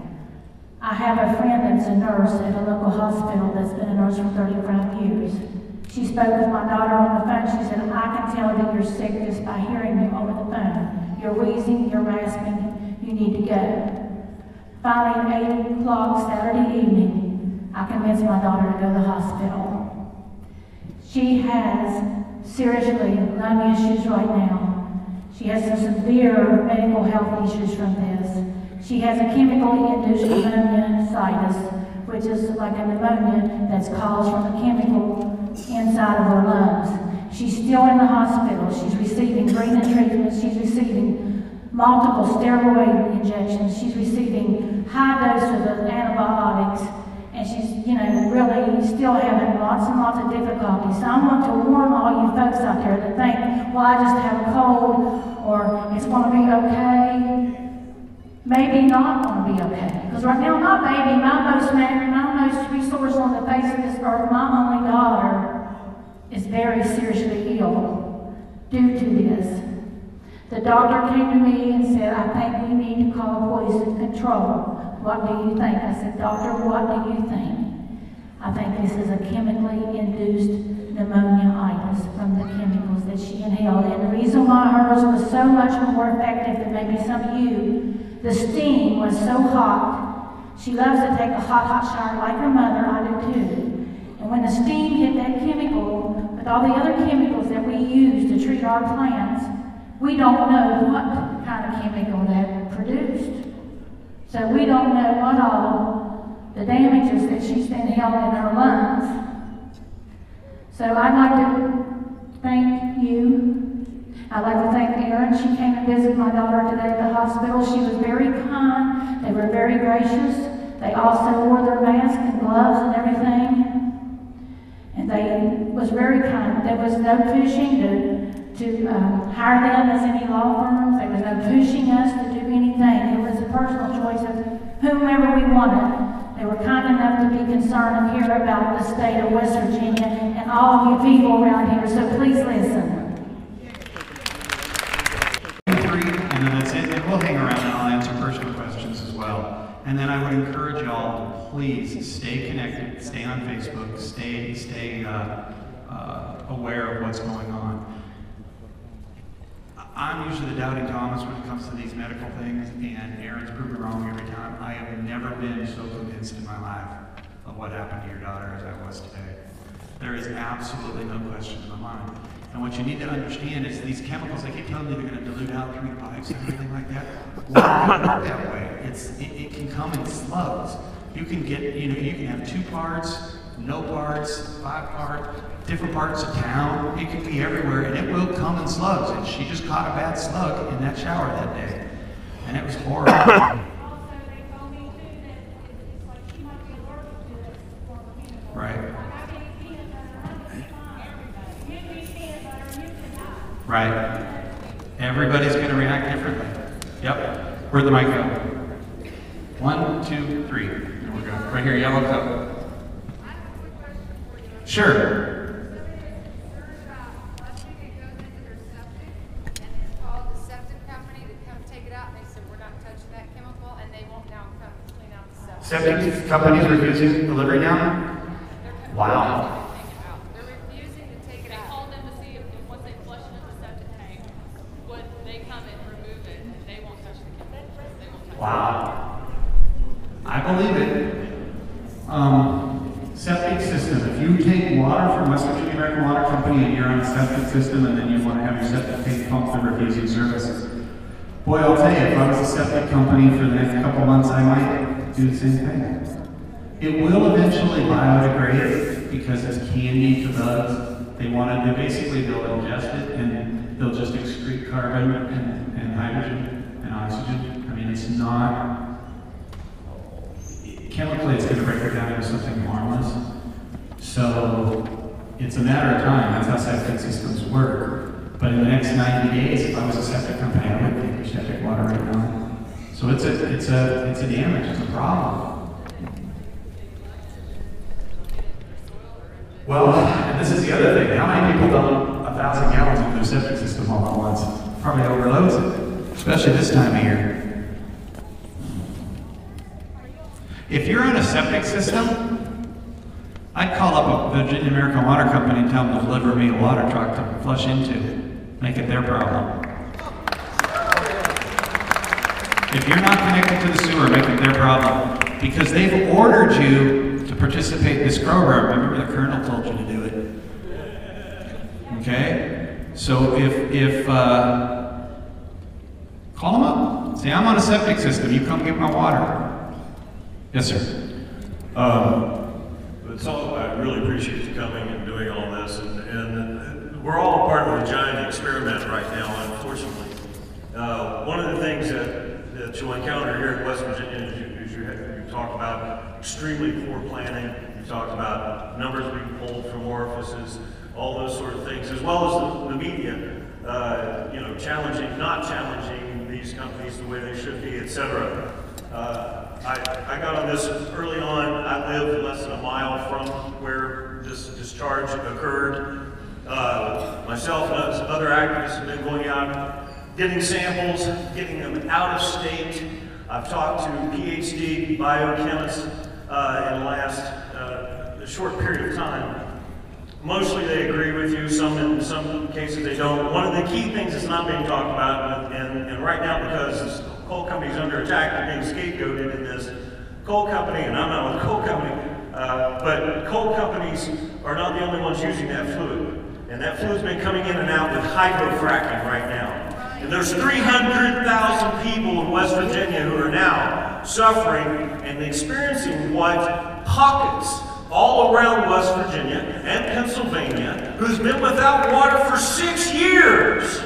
I have a friend that's a nurse at a local hospital that's been a nurse for 35 years. She spoke with my daughter on the phone. She said, I can tell that you're sick just by hearing you over the phone. You're wheezing, you're rasping, you need to go. Finally, at 8 o'clock Saturday evening, I convinced my daughter to go to the hospital. She has seriously lung issues right now. She has some severe medical health issues from this. She has a chemical-induced pneumonitis, which is like a pneumonia that's caused from a chemical inside of her lungs. She's still in the hospital. She's receiving breathing treatments. She's receiving multiple steroid injections. She's receiving high doses of antibiotics. And she's, really still having lots and lots of difficulties. So I want to warn all you folks out there that think, well, I just have a cold, or it's going to be okay. Maybe not going to be okay. Because right now, my baby, my most resource on the face of this earth, my only daughter, is very seriously ill due to this. The doctor came to me and said, I think we need to call poison control. What do you think? I said, Doctor, what do you think? I think this is a chemically induced pneumonitis from the chemicals that she inhaled. And the reason why hers was so much more effective than maybe some of you, the steam was so hot. She loves to take a hot shower like her mother. I do too. And when the steam hit that chemical, with all the other chemicals that we use to treat our plants, we don't know what kind of chemical that produced. So we don't know what all the damages that she's inhaled in her lungs. So I'd like to thank you. I'd like to thank Erin. She came and visited my daughter today at the hospital. She was very kind. They were very gracious. They also wore their masks and gloves and everything. And they was very kind. There was no pushing to hire them as any law firms. There was no pushing us to do anything. It was a personal choice of whomever we wanted. They were kind enough to be concerned and care about the state of West Virginia and all of you people around here, so please listen. And then that's it, and we'll hang around and I'll answer personal questions as well. And then I would encourage y'all to please stay connected, stay on Facebook, stay aware of what's going on. I'm usually the doubting Thomas when it comes to these medical things, and Erin's proved me wrong every time. I have never been so convinced in my life of what happened to your daughter as I was today. There is absolutely no question in my mind. And what you need to understand is these chemicals, I keep telling you they're going to dilute out through the pipes and everything like that. Why work that way? It can come in slugs. You can get, you can have 2 parts, no parts, 5 parts, different parts of town. It can be everywhere, and it will come in slugs. And she just caught a bad slug in that shower that day, and it was horrible. Right. Right. Everybody's going to react differently. Yep. Where'd the mic go? 1, 2, 3. There we go. Right here, yellow cup. Sure. Septic companies refusing delivery now? Wow. They're refusing to take it out. They called them to see if once they flush it in the septic tank, would they come and remove it, and they won't touch the chemicals. They won't touch it. Wow. I believe it. septic system. If you take water from West Virginia American Water Company and you're on a septic system and then you want to have your septic tank pumped through refusing services, boy, I'll tell you, if I was a septic company for the next couple months, I might do the same thing. It will eventually biodegrade because it's candy to bugs. They basically, they'll ingest it and they'll just excrete carbon and hydrogen and oxygen. I mean, it's not, chemically it's going to break it down into something harmless. So it's a matter of time. That's how septic systems work. But in the next 90 days, if I was a septic company, I would take your septic water right now. So it's a damage, it's a problem. Well, and this is the other thing. How many people dump 1,000 gallons into their septic system all at once? Probably overloads it, especially this time of year. If you're on a septic system, I'd call up a Virginia American Water Company and tell them to deliver me a water truck to flush into. Make it their problem. If you're not connected to the sewer, make it their problem. Because they've ordered you to participate in this program. Remember, the colonel told you to do it. Okay? So call them up. Say, I'm on a septic system. You come get my water. Yes, sir. I really appreciate you coming and doing all this. And we're all a part of a giant experiment right now, unfortunately. One of the things that you'll encounter here in West Virginia is you talk about extremely poor planning. You talked about numbers being pulled from orifices, all those sort of things, as well as the media, not challenging these companies the way they should be, etc. I got on this early on. I live less than a mile from where this discharge occurred. Myself and other activists have been going out, getting samples, getting them out of state. I've talked to PhD biochemists in the last short period of time. Mostly they agree with you, in some cases they don't. One of the key things that's not being talked about, and right now because coal companies under attack are being scapegoated in this, coal company, and I'm not with coal company, but coal companies are not the only ones using that fluid. And that fluid's been coming in and out with hydrofracking right now. And there's 300,000 people in West Virginia who are now suffering and experiencing what pockets all around West Virginia and Pennsylvania who's been without water for 6 years.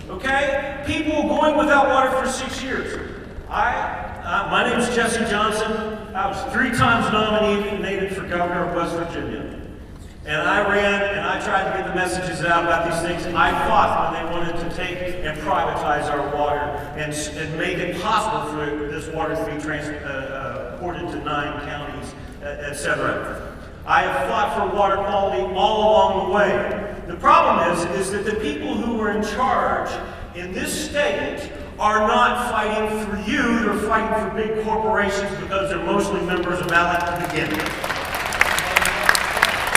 Okay? People going without water for 6 years. My name is Jesse Johnson. I was 3 times nominated for governor of West Virginia. And I ran and I tried to get the messages out about these things. I fought when they wanted to take and privatize our water and make it possible for this water to be transported to 9 counties, etc. I have fought for water quality all along the way. The problem is that the people who are in charge in this state are not fighting for you, they're fighting for big corporations because they're mostly members of ALEC to begin with.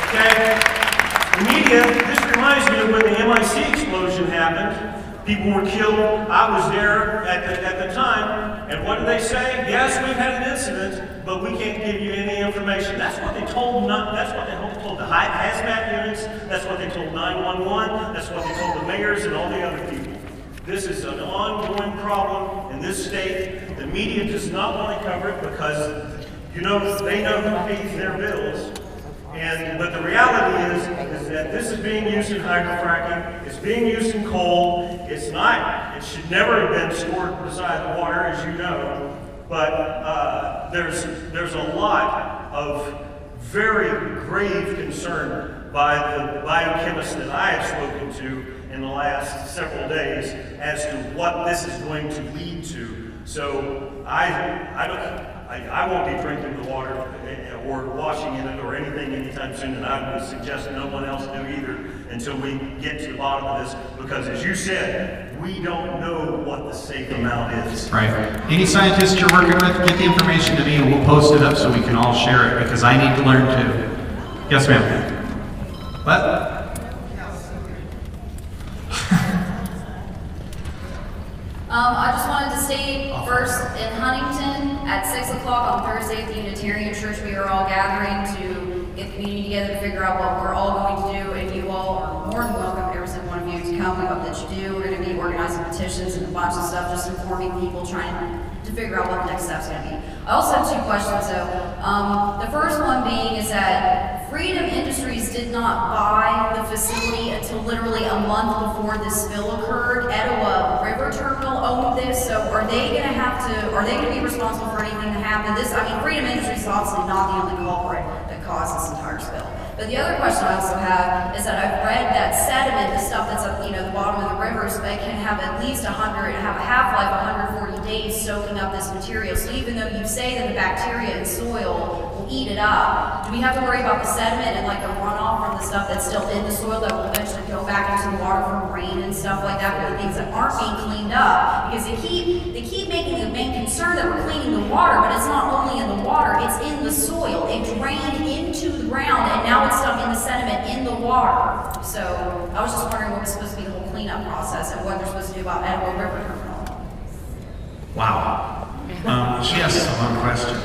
Okay? The media, this reminds me of when the MIC explosion happened. People were killed. I was there at the time. And what did they say? Yes, we've had an incident, but we can't give you any information. That's what they told. That's what they told the hazmat units. That's what they told 911. That's what they told the mayors and all the other people. This is an ongoing problem in this state. The media does not want to cover it because they know who pays their bills. But the reality is that this is being used in hydrofracking, it's being used in coal, it should never have been stored beside the water, as you know, but there's a lot of very grave concern by the biochemists that I have spoken to in the last several days as to what this is going to lead to. So I won't be drinking the water or washing in it or anything anytime soon, and I would suggest no one else do either until we get to the bottom of this, because as you said, we don't know what the safe amount is. Right. Any scientists you're working with, get the information to me and we'll post it up so we can all share it, because I need to learn too. Yes, ma'am. What? I just wanted to state first, in Huntington at 6 o'clock on Thursday at the Unitarian Church, we are all gathering to community together to figure out what we're all going to do, and you all are more than welcome, every single one of you, to come. We hope that you do. We're going to be organizing petitions and a bunch of stuff, just informing people, trying to figure out what the next step's going to be. I also have two questions though. The first one being is that Freedom Industries did not buy the facility until literally a month before this spill occurred. Etowah River Terminal owned this, so are they going to be responsible for anything that happened? Freedom Industries is obviously not the only culprit that caused this entire spill. But the other question I also have is that I've read that sediment, the stuff that's at the bottom of the rivers, they can have at least have a half-life of 140 days soaking up this material. So even though you say that the bacteria in soil will eat it up, do we have to worry about the sediment and like the runoff from the stuff that's still in the soil that will eventually go back into the water from rain and stuff like that, for the things that aren't being cleaned up? Because they keep making the main concern that we're cleaning the water, but it's not only in the water, it's in the soil. It drained into the ground, and now it's stuck in the sediment in the water. So I was just wondering what was supposed to be the whole cleanup process and what they're supposed to do about Etowah River Terminal. Wow. She asked a long question.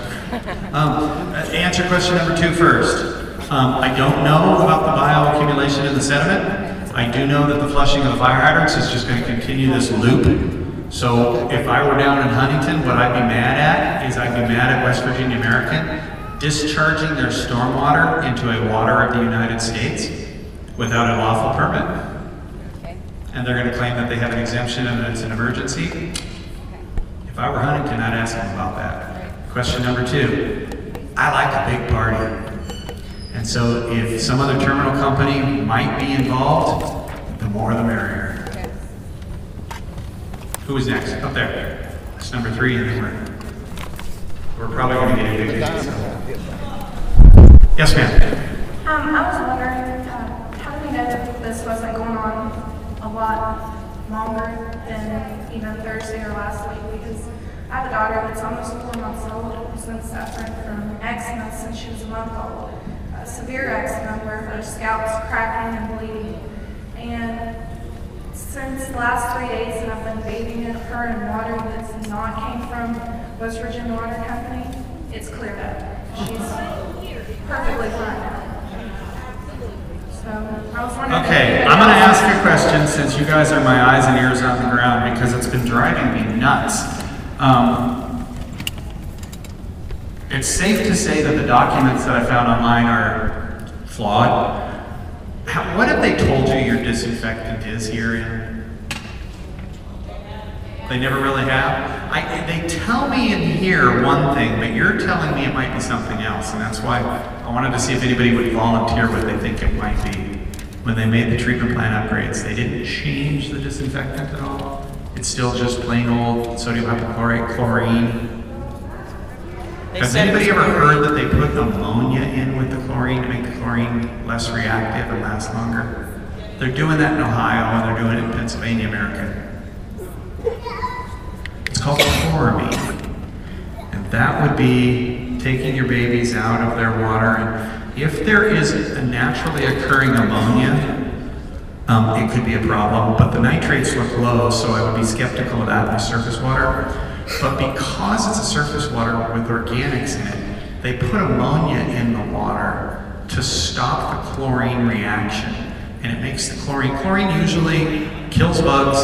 Answer question number 2 first. I don't know about the bioaccumulation in the sediment. I do know that the flushing of the fire hydrants is just going to continue this loop. So if I were down in Huntington, what I'd be mad at is I'd be mad at West Virginia American discharging their stormwater into a water of the United States without a lawful permit. And they're going to claim that they have an exemption and that it's an emergency. If I were Huntington, I'd ask them about that. Question number 2. I like a big party. And so if some other terminal company might be involved, the more the merrier. Who is next? Up there. That's number 3, and then we're probably going to get a big so. Yes, ma'am. I was wondering, how do we know that this wasn't going on a lot longer than even Thursday or last week? Because I have a daughter that's almost 4 months old who's been suffering from eczema since she was a month old. Severe eczema where her scalp's cracking and bleeding. And since the last 3 days that I've been bathing her in water that's not came from West Virginia Water Company, it's cleared up. She's perfectly fine now. So I was wondering. Okay, I'm going to ask a question since you guys are my eyes and ears on the ground because it's been driving me nuts. It's safe to say that the documents that I found online are flawed. What have they told you your disinfectant is here in? They never really have? They tell me in here one thing, but you're telling me it might be something else, and that's why I wanted to see if anybody would volunteer what they think it might be. When they made the treatment plant upgrades, they didn't change the disinfectant at all. It's still just plain old sodium hypochlorite, chlorine. Has anybody ever heard that they put ammonia in with the chlorine to make the chlorine less reactive and last longer? They're doing that in Ohio and they're doing it in Pennsylvania, America. It's called chloramine. And that would be taking your babies out of their water. And if there is a naturally occurring ammonia, it could be a problem, but the nitrates look low, so I would be skeptical of that in the surface water. But because it's a surface water with organics in it, they put ammonia in the water to stop the chlorine reaction. And it makes the chlorine. Chlorine usually kills bugs,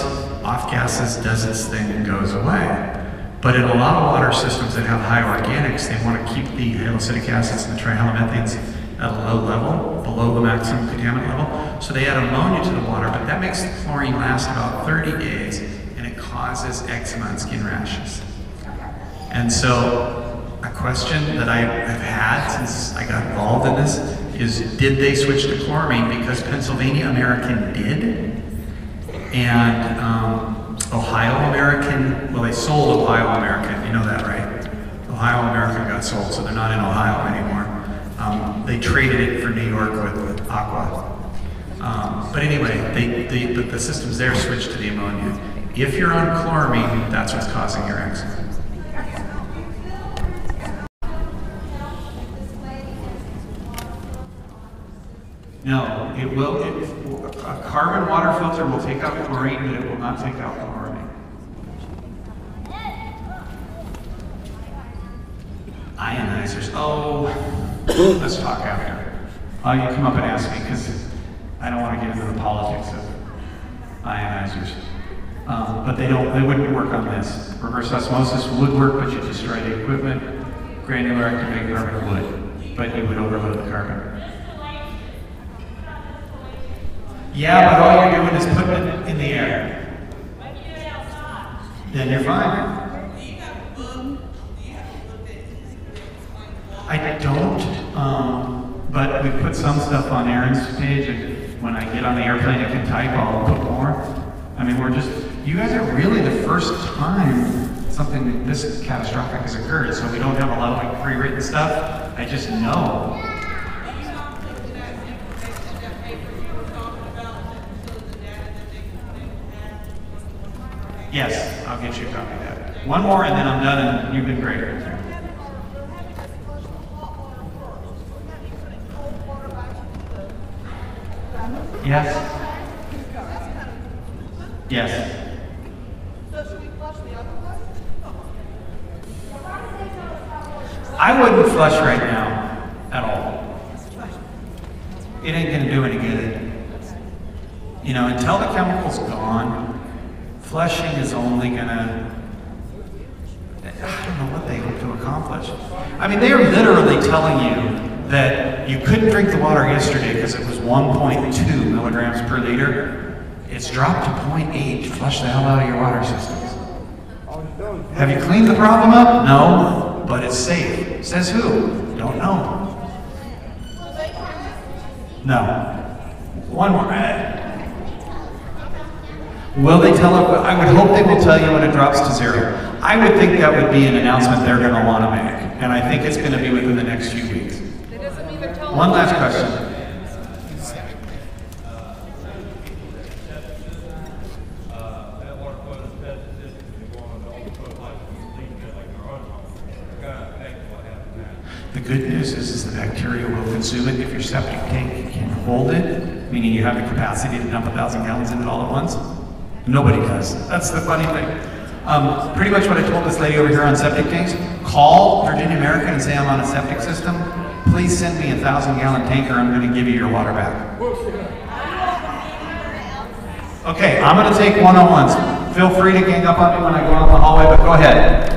off gases, does its thing, and goes away. But in a lot of water systems that have high organics, they want to keep the haloacidic acids and the trihalomethanes at a low level, below the maximum contaminant level. So they add ammonia to the water, but that makes the chlorine last about 30 days, and it causes eczema and skin rashes. And so a question that I have had since I got involved in this is, did they switch to chloramine? Because Pennsylvania American did, and Ohio American, well, they sold Ohio American, you know that, right? Ohio American got sold, so they're not in Ohio anymore. They traded it for New York with Aqua. But anyway, the systems there switched to the ammonia. If you're on chloramine, that's what's causing your eczema. No, it will. A carbon water filter will take out chlorine, but it will not take out chloramine. Ionizers. Oh, let's talk after. You come up and ask me, because I don't want to get into the politics of ionizers. But they wouldn't work on this. Reverse osmosis would work, but you destroy the equipment. Granular activated carbon would, but you would overload the carbon. Yeah, but all you're doing is putting it in the air. Then you're fine. I don't, but we put some stuff on Erin's page, and when I get on the airplane and can type, I'll put more. I mean, you guys are really the first time something this catastrophic has occurred, so we don't have a lot of like pre-written stuff. I just know. Yes, I'll get you a copy of that. One more and then I'm done, and you've been great. Yes. Yes. I wouldn't flush right now at all. It ain't gonna do any good. You know, until the chemical's gone, flushing is only gonna, I don't know what they hope to accomplish. I mean, they are literally telling you that you couldn't drink the water yesterday because it was 1.2 milligrams per liter. It's dropped to 0.8. Flush the hell out of your water systems. Have you cleaned the problem up? No, but it's safe. Says who? Don't know. No. One more. Will they tell it? I would hope they will tell you when it drops to 0. I would think that would be an announcement they're going to want to make, and I think it's going to be within the next few weeks. One last question. The good news is the bacteria will consume it if your septic tank can hold it, meaning you have the capacity to dump 1,000 gallons in it all at once. Nobody does. That's the funny thing. Pretty much what I told this lady over here on septic tanks, call Virginia American and say I'm on a septic system. Please send me a 1,000-gallon tanker. I'm going to give you your water back. Okay, I'm going to take one-on-ones. Feel free to gang up on me when I go out in the hallway, but go ahead.